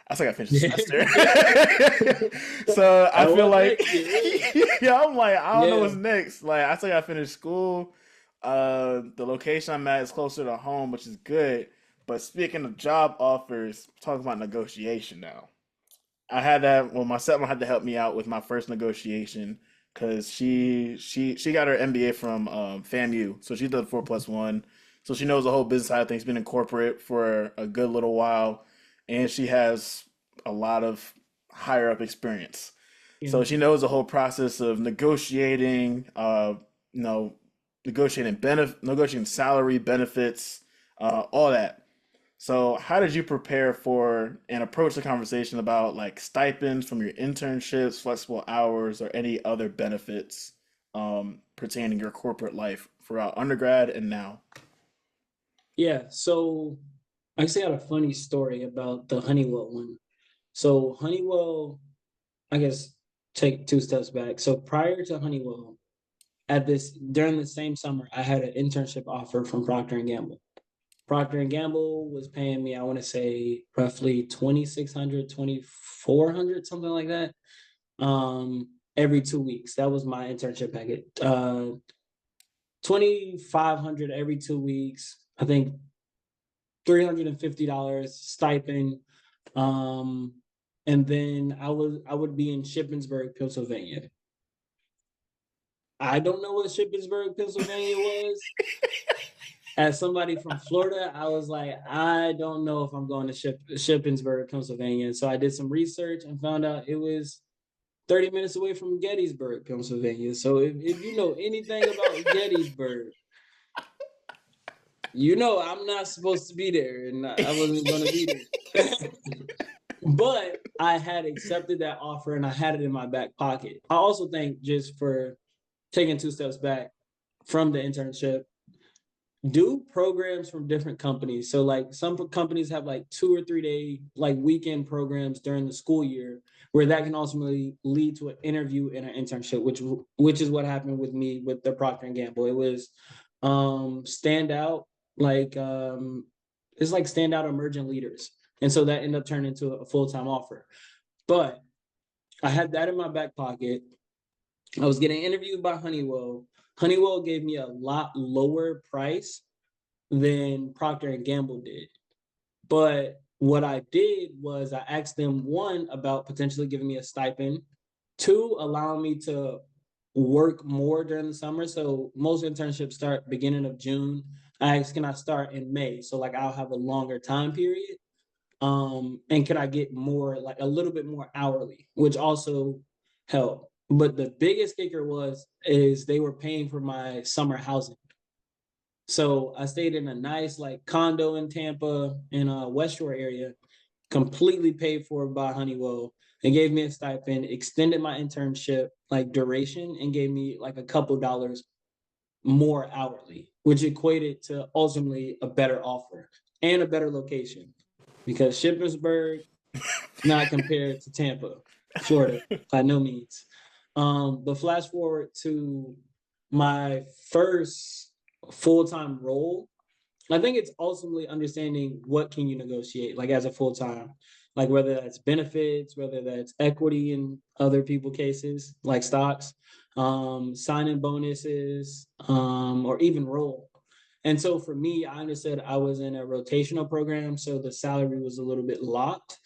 I still gotta finish the Yeah. semester. So I And feel what like, next? Get ready. yeah, I'm like, I don't know Yeah. what's next. Like, I still gotta finish school. The location I'm at is closer to home, which is good. But speaking of job offers, talking about negotiation now. I had that. Well, my stepmom had to help me out with my first negotiation because she got her MBA from FAMU, so she did 4+1, so she knows the whole business side of things. Been in corporate for a good little while, and she has a lot of higher up experience. Yeah. So she knows the whole process of negotiating, you know, negotiating salary, benefits, all that. So, how did you prepare for and approach the conversation about like stipends from your internships, flexible hours, or any other benefits pertaining to your corporate life throughout undergrad and now? Yeah. So I actually had a funny story about the Honeywell one. So Honeywell, I guess take two steps back. So prior to Honeywell, at this during the same summer, I had an internship offer from Procter and Gamble. Procter and Gamble was paying me, I want to say roughly 2,600, 2,400, something like that. Every 2 weeks. That was my internship packet. 2,500 every 2 weeks. I think $350 stipend. Um, and then I would be in Shippensburg, Pennsylvania. I don't know what Shippensburg, Pennsylvania was. As somebody from Florida, I was like, I don't know if I'm going to Shippensburg, Pennsylvania. So I did some research and found out it was 30 minutes away from Gettysburg, Pennsylvania. So if you know anything about Gettysburg, you know I'm not supposed to be there and I wasn't going to be there. But I had accepted that offer and I had it in my back pocket. I also think, just for taking two steps back from the internship, do programs from different companies. So like some companies have like 2 or 3 day like weekend programs during the school year where that can ultimately lead to an interview and an internship, which is what happened with me with the Procter and Gamble. It was stand out, like it's like standout emerging leaders. And so that ended up turning into a full-time offer. But I had that in my back pocket. I was getting interviewed by Honeywell. Honeywell gave me a lot lower price than Procter and Gamble did. But what I did was I asked them, one, about potentially giving me a stipend, two, allowing me to work more during the summer. So most internships start beginning of June. I asked, can I start in May? So like I'll have a longer time period. And could I get more, like a little bit more hourly, which also helped. But the biggest kicker is they were paying for my summer housing. So I stayed in a nice like condo in Tampa in a West Shore area, completely paid for by Honeywell. They gave me a stipend, extended my internship like duration, and gave me like a couple dollars more hourly, which equated to ultimately a better offer and a better location, because Shippensburg not compared to Tampa, Florida, by no means. But flash forward to my first full-time role. I think it's ultimately understanding what can you negotiate, like as a full-time, like whether that's benefits, whether that's equity in other people cases, like stocks, signing bonuses, or even role. And so for me, I understood I was in a rotational program, so the salary was a little bit locked,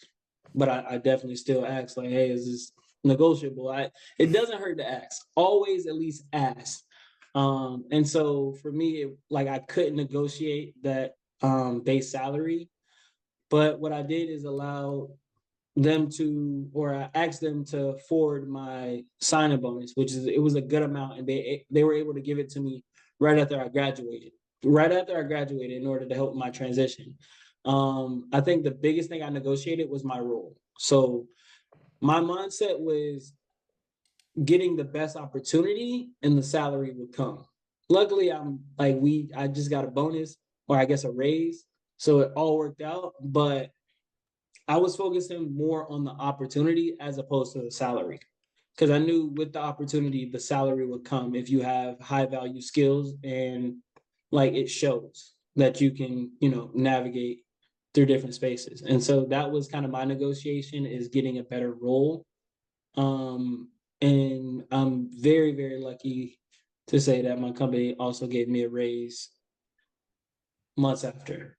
but I definitely still ask, like, hey, is this negotiable? It doesn't hurt to ask. Always at least ask. And so for me, like I couldn't negotiate that base salary, but what I did is allow them to, or I asked them to forward my signing bonus, which is, it was a good amount, and they were able to give it to me right after I graduated. Right after I graduated, in order to help my transition. I think the biggest thing I negotiated was my role. So my mindset was getting the best opportunity and the salary would come. Luckily, I just got a bonus, or I guess a raise. So it all worked out. But I was focusing more on the opportunity as opposed to the salary. Because I knew with the opportunity, the salary would come if you have high value skills, and like it shows that you can, navigate through different spaces. And so that was kind of my negotiation, is getting a better role. And I'm very, very lucky to say that my company also gave me a raise months after.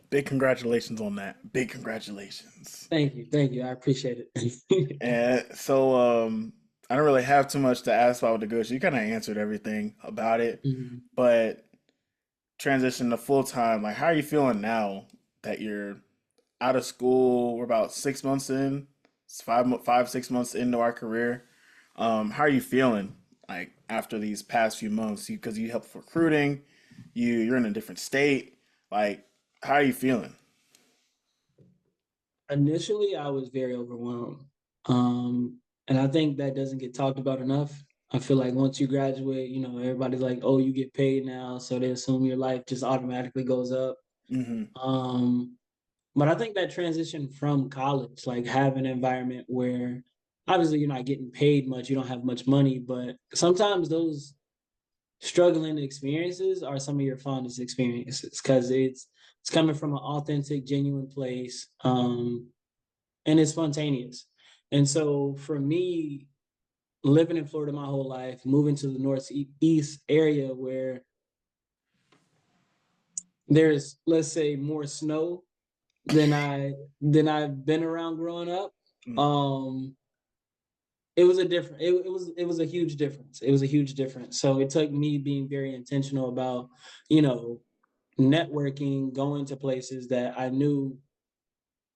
Big congratulations on that. Big congratulations. Thank you. Thank you. I appreciate it. And so I don't really have too much to ask about the goods. You kind of answered everything about it, Mhm. but transition to full time, like how are you feeling now that you're out of school? We're about 6 months in. It's 6 months into our career. How are you feeling like after these past few months? Because you help with recruiting, you're in a different state. Like, how are you feeling? Initially, I was very overwhelmed. And I think that doesn't get talked about enough. I feel like once you graduate, everybody's like, oh, you get paid now. So they assume your life just automatically goes up. Hmm. Um, but I think that transition from college, like have an environment where obviously you're not getting paid much, you don't have much money, but sometimes those struggling experiences are some of your fondest experiences because it's coming from an authentic, genuine place. And it's spontaneous. And so for me, living in Florida my whole life, moving to the northeast area where there's, let's say, more snow than I've been around growing up. Um, it was a different. It was a huge difference. It was a huge difference. So it took me being very intentional about, you know, networking, going to places that I knew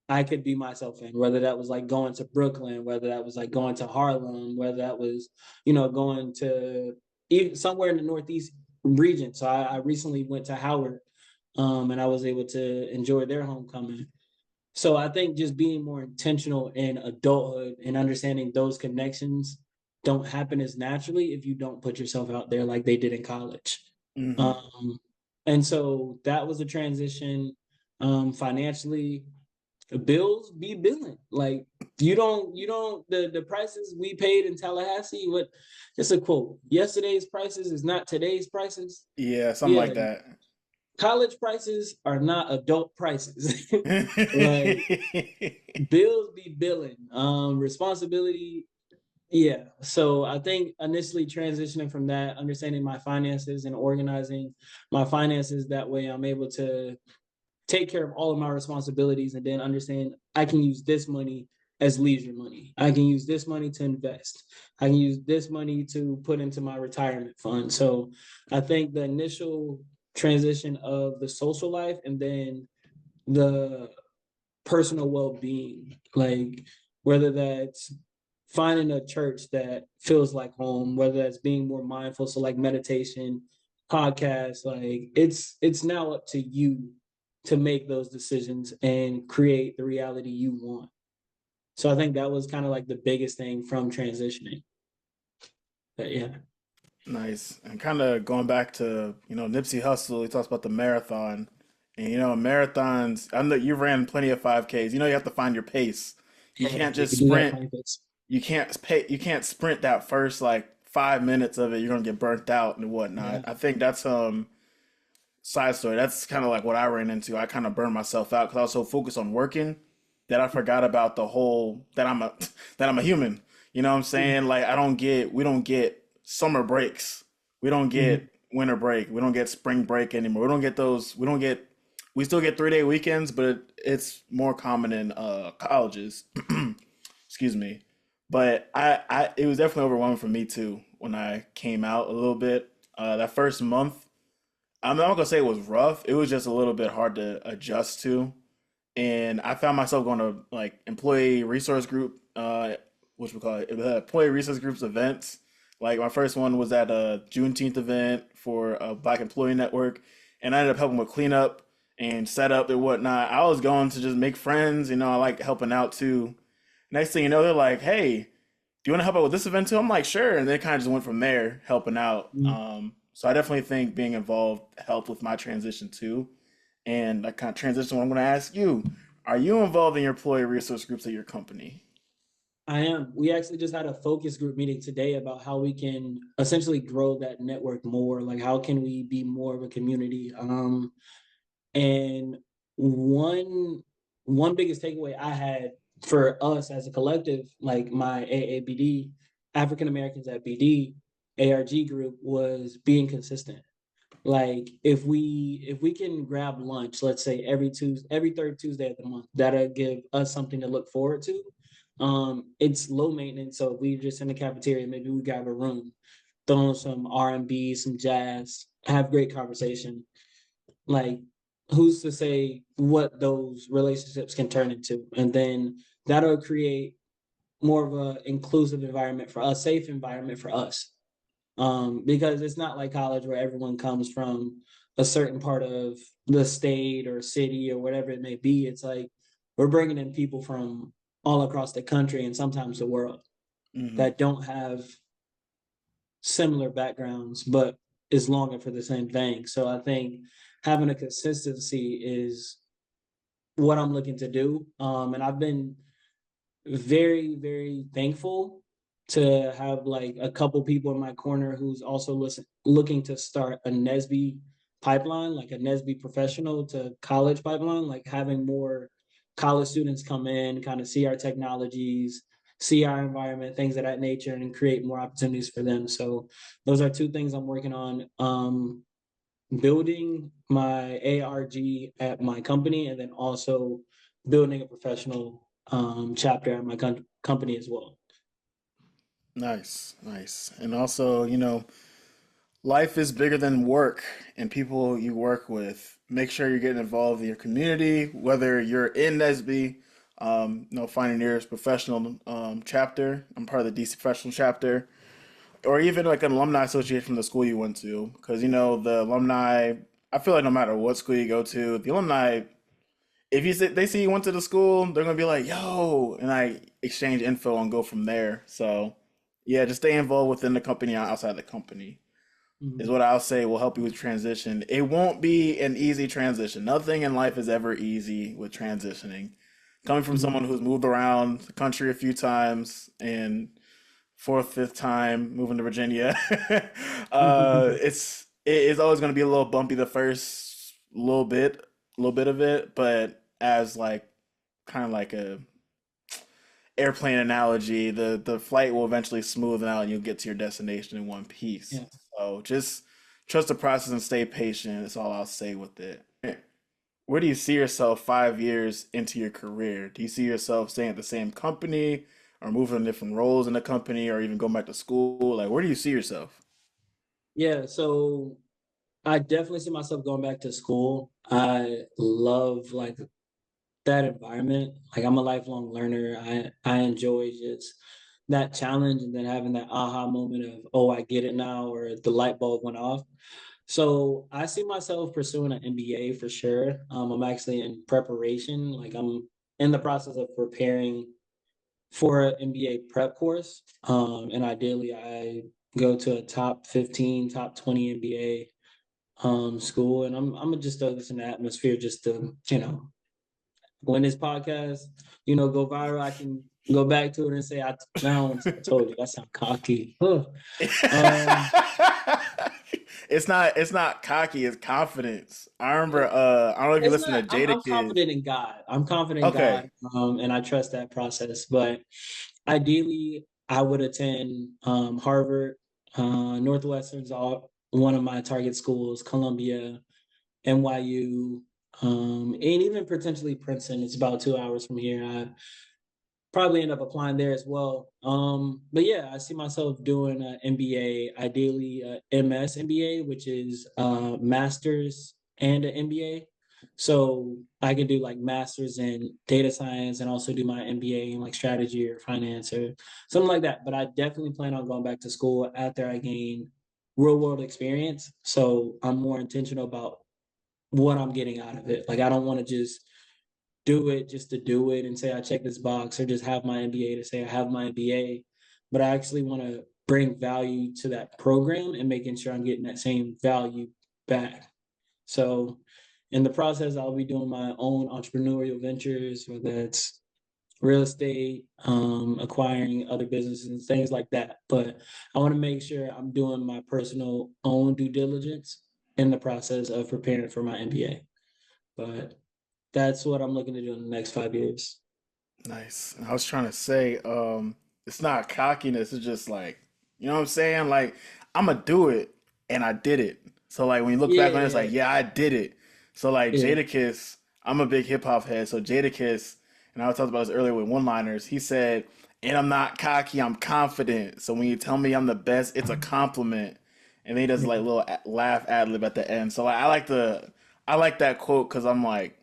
I could be myself in, whether that was like going to Brooklyn, whether that was like going to Harlem, whether that was, going to even somewhere in the Northeast region. So I recently went to Howard, and I was able to enjoy their homecoming. So I think just being more intentional in adulthood and understanding those connections don't happen as naturally if you don't put yourself out there like they did in college. Hmm. Um, and so that was a transition financially. Bills be billing. Like you don't the prices we paid in Tallahassee, what just a quote. Yesterday's prices is not today's prices. Yeah, something Yeah, like that. college prices are not adult prices. Like bills be billing. Responsibility. Yeah. So I think initially transitioning from that, understanding my finances and organizing my finances that way I'm able to take care of all of my responsibilities and then understand I can use this money as leisure money. I can use this money to invest. I can use this money to put into my retirement fund. So I think the initial transition of the social life and then the personal well-being, like whether that's finding a church that feels like home, whether that's being more mindful, so like meditation, podcasts, like it's now up to you to make those decisions and create the reality you want. So I think that was kind of like the biggest thing from transitioning. But yeah. Nice. And kind of going back to, Nipsey Hussle, he talks about the marathon. And, marathons, I know you ran plenty of 5Ks. You have to find your pace. You Yeah, can't just you do have sprint. benefits. You can't sprint that first like 5 minutes of it. You're gonna get burnt out and whatnot. Yeah. I think that's side story. That's kind of like what I ran into. I kind of burned myself out because I was so focused on working that I forgot about the whole that I'm a that I'm a human. You know what I'm saying? Like we don't get summer breaks. We don't Mhm. get winter break. We don't get spring break anymore. We don't get those. We still get 3-day weekends, but it's more common in colleges. Excuse me. But it was definitely overwhelming for me too when I came out a little bit. That first month, I'm not gonna say it was rough. It was just a little bit hard to adjust to, and I found myself going to like employee resource group, which we call it, employee resource groups events. Like my first one was at a Juneteenth event for a Black Employee Network, and I ended up helping with cleanup and setup and whatnot. I was going to just make friends. I like helping out too. Next thing you know, they're like, "Hey, do you want to help out with this event too?" I'm like, "Sure," and they kind of just went from there, helping out. Mhm. So I definitely think being involved helped with my transition too. And that kind of transition, what I'm going to ask you: are you involved in your employee resource groups at your company? I am. We actually just had a focus group meeting today about how we can essentially grow that network more. Like, how can we be more of a community? And one one biggest takeaway I had for us as a collective, like my AABD, African Americans at BD, ARG group, was being consistent. Like if we can grab lunch, let's say every third Tuesday of the month, that'll give us something to look forward to. It's low maintenance, so if we just in the cafeteria, maybe we grab a room, throw on some R&B, some jazz, have great conversation. Like, who's to say what those relationships can turn into? And then that'll create more of a inclusive environment for us, safe environment for us. Because it's not like college where everyone comes from a certain part of the state or city or whatever it may be. It's like we're bringing in people from all across the country and sometimes the world Hmm. that don't have similar backgrounds, but is longing for the same thing. So I think having a consistency is what I'm looking to do. And I've been very, very thankful to have like a couple people in my corner who's also looking to start a Nesby pipeline, like a Nesby professional to college pipeline, like having more college students come in, kind of see our technologies, see our environment, things of that nature, and create more opportunities for them. So those are two things I'm working on. Building my ARG at my company, and then also building a professional chapter at my company as well. Nice, nice. And also, life is bigger than work and people you work with. Make sure you're getting involved in your community, whether you're in NESB, finding your professional chapter. I'm part of the DC professional chapter, or even like an alumni association from the school you went to. Because, the alumni, I feel like no matter what school you go to, the alumni, if they see you went to the school, they're gonna be like, "Yo," and I exchange info and go from there. So, yeah, just stay involved within the company, outside the company is Mhm. what I'll say will help you with transition. It won't be an easy transition. Nothing in life is ever easy with transitioning. Coming from Mhm. someone who's moved around the country a few times and fourth, fifth time moving to Virginia, it is always going to be a little bumpy the first little bit of it, but as like kind of like a airplane analogy, the flight will eventually smoothen out and you'll get to your destination in one piece. Yeah. So just trust the process and stay patient. That's all I'll say with it. Where do you see yourself 5 years into your career? Do you see yourself staying at the same company or moving different roles in the company or even going back to school? Like, where do you see yourself? Yeah. So I definitely see myself going back to school. I love like that environment. Like I'm a lifelong learner. I enjoy just that challenge and then having that aha moment of, oh, I get it now, or the light bulb went off. So I see myself pursuing an MBA for sure. I'm actually in preparation. Like I'm in the process of preparing for an MBA prep course. And ideally I go to a top 15, top 20 MBA school. And I'm gonna just throw this in the atmosphere just to, when this podcast, go viral, I can go back to it and say, I told you that sound cocky. Huh. Um, It's not cocky, it's confidence. I remember I don't know if you it's listen to not. Jada I'm Kids. confident in God. I'm confident in God, Okay. and I trust that process. But ideally, I would attend Harvard, Northwestern's all one of my target schools, Columbia, NYU, and even potentially Princeton. It's about 2 hours from here. I probably end up applying there as well. But yeah, I see myself doing an MBA, ideally a MS MBA, which is master's and an MBA. So I can do like master's in data science and also do my MBA in like strategy or finance or something like that. But I definitely plan on going back to school after I gain real world experience. So I'm more intentional about what I'm getting out of it. Like I don't want to just do it just to do it and say I check this box or just have my MBA to say I have my MBA. But I actually want to bring value to that program and making sure I'm getting that same value back. So in the process, I'll be doing my own entrepreneurial ventures, whether it's real estate, acquiring other businesses and things like that. But I want to make sure I'm doing my personal own due diligence in the process of preparing for my MBA. But that's what I'm looking to do in the next 5 years. Nice. I was trying to say, it's not cockiness, it's just like, you know what I'm saying? Like, I'ma do it and I did it. So like when you look back on it, it's Yeah, like, yeah, I did it. So like yeah, Jadakiss, I'm a big hip hop head. So Jadakiss, and I talked about this earlier with one-liners, he said, and I'm not cocky, I'm confident. So when you tell me I'm the best, it's a compliment. And then he does yeah, like laugh ad lib at the end. So like I like that quote because I'm like,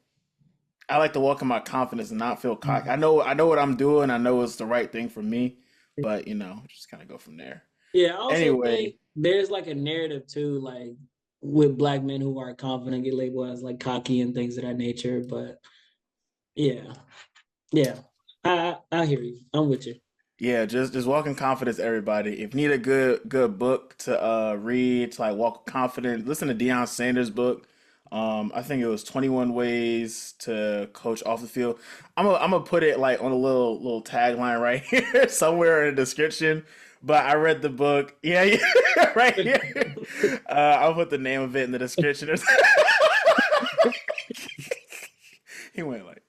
I like to walk in my confidence and not feel cocky. Mhm. I know what I'm doing. I know it's the right thing for me, but just kind of go from there. Yeah, I also Anyway, think there's like a narrative too, like with black men who aren't confident get labeled as like cocky and things of that nature. But yeah, yeah, I hear you. I'm with you. yeah, just walk in confidence, everybody. If you need a good book to read to like walk confident, listen to Deion Sanders' book. I think it was 21 Ways to Coach Off the Field. I'm gonna put it like on a little tagline right here somewhere in the description. But I read the book. Yeah, yeah, right here. I'll put the name of it in the description. He went like.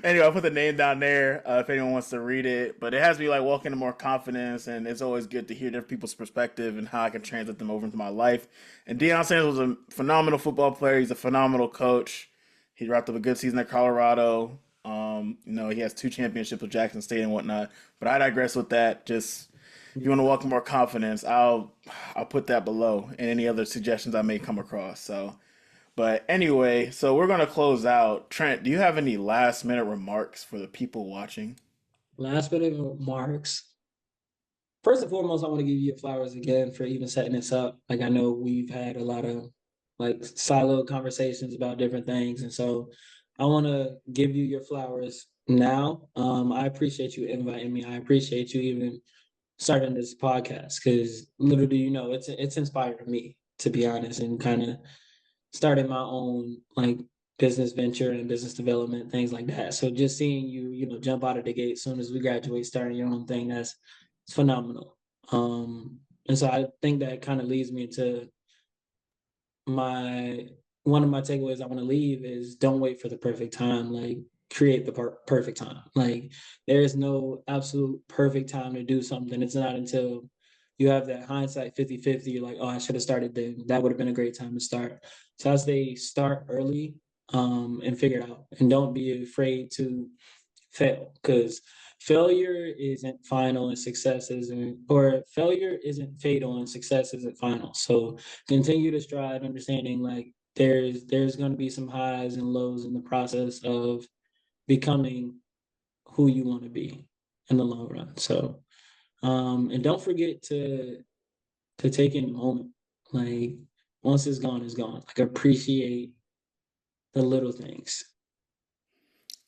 Anyway, I'll put the name down there if anyone wants to read it. But it has me like walking to more confidence, and it's always good to hear different people's perspective and how I can translate them over into my life. And Deion Sanders was a phenomenal football player. He's a phenomenal coach. He wrapped up a good season at Colorado. He has two championships with Jackson State and whatnot. But I digress with that. Just if you want to walk in more confidence, I'll put that below and any other suggestions I may come across. So. But anyway, so we're gonna close out. Trent, do you have any last minute remarks for the people watching? Last bit of remarks. First and foremost, I want to give you your flowers again for even setting this up. Like I know we've had a lot of like siloed conversations about different things, and so I want to give you your flowers now. I appreciate you inviting me. I appreciate you even starting this podcast because little do you know, it's inspired me to be honest, and kind of started my own like business venture and business development things like that. So just seeing you, jump out of the gate as soon as we graduate, starting your own thing, that's it's phenomenal. And so I think that kind of leads me to my one of my takeaways I want to leave is don't wait for the perfect time. Like create the perfect time. Like there is no absolute perfect time to do something. It's not until you have that hindsight 50-50, you're like, oh, I should have started then. That would have been a great time to start. So I say start early and figure it out. And don't be afraid to fail because failure isn't final and success isn't, or failure isn't fatal and success isn't final. So continue to strive, understanding like there's going to be some highs and lows in the process of becoming who you want to be in the long run. So and don't forget to take in the moment. Like once it's gone, it's gone. Like appreciate the little things.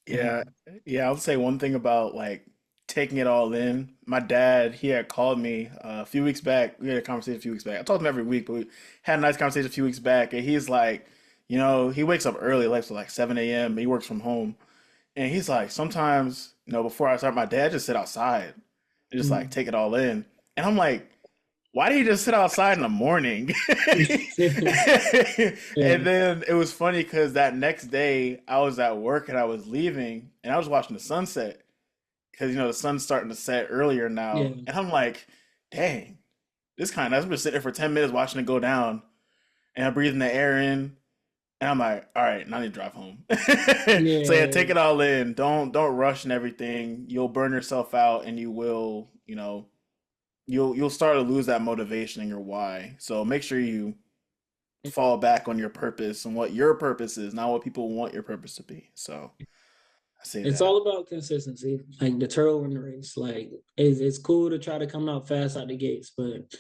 Yeah, yeah, I'll say one thing about like taking it all in. My dad, he had called me a few weeks back. We had a conversation a few weeks back. I talk to him every week, but we had a nice conversation a few weeks back, and he's like, he wakes up early, like so like 7 a.m. He works from home. And he's like, sometimes, before I start, my dad just sit outside and just like Mhm. take it all in. And I'm like, why do you just sit outside in the morning? Yeah. And then it was funny because that next day I was at work and I was leaving and I was watching the sunset because the sun's starting to set earlier now. Yeah. And I'm like, dang, this kind of nice. I've been sitting there for 10 minutes watching it go down and I'm breathing the air in. And I'm like, all right, now I need to drive home. So yeah, take Yeah. it all in. Don't rush and everything. You'll burn yourself out and you'll start to lose that motivation and your why. So make sure you fall back on your purpose and what your purpose is, not what people want your purpose to be. So I say It's that. all about consistency, like the turtle in the race. Like it's cool to try to come out fast out the gates, but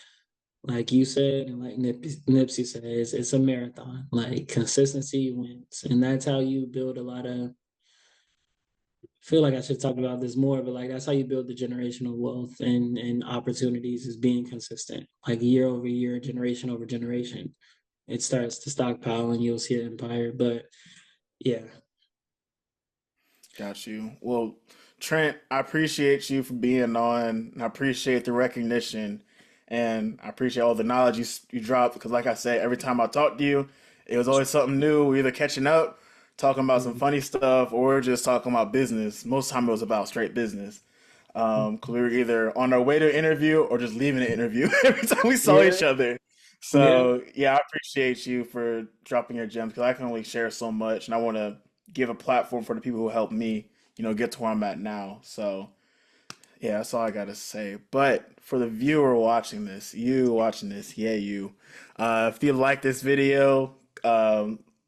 like you said, and like Nipsey said, it's a marathon. Like consistency wins, and that's how you build a lot of. I feel like I should talk about this more, but like that's how you build the generational wealth and opportunities is being consistent, like year over year, generation over generation. It starts to stockpile, and you'll see an empire. But yeah, Got you. Well, Trent, I appreciate you for being on. And I appreciate the recognition, and I appreciate all the knowledge you dropped. Because, like I said, every time I talked to you, it was always something new. We're either catching up, talking about some funny stuff, or just talking about business. Most of the time, it was about straight business. 'Cause we were either on our way to an interview or just leaving an interview every time we saw yeah, each other. yeah. So yeah, I appreciate you for dropping your gems because I can only share so much, and I want to give a platform for the people who helped me, get to where I'm at now. So yeah, that's all I gotta say. But for the viewer watching this, you watching this, yeah, you. If you like this video,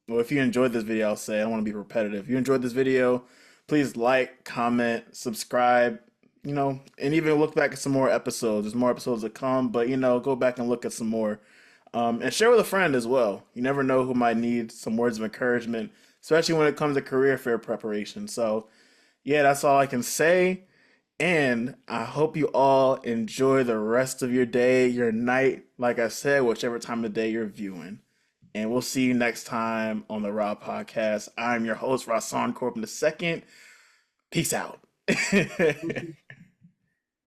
Well, if you enjoyed this video, I'll say, I don't want to be repetitive. If you enjoyed this video, please like, comment, subscribe, and even look back at some more episodes. There's more episodes to come, but, go back and look at some more. And share with a friend as well. You never know who might need some words of encouragement, especially when it comes to career fair preparation. So, yeah, that's all I can say. And I hope you all enjoy the rest of your day, your night, like I said, whichever time of the day you're viewing. And we'll see you next time on the Raw Podcast. I'm your host, Rahsaan Corbin II. Peace out.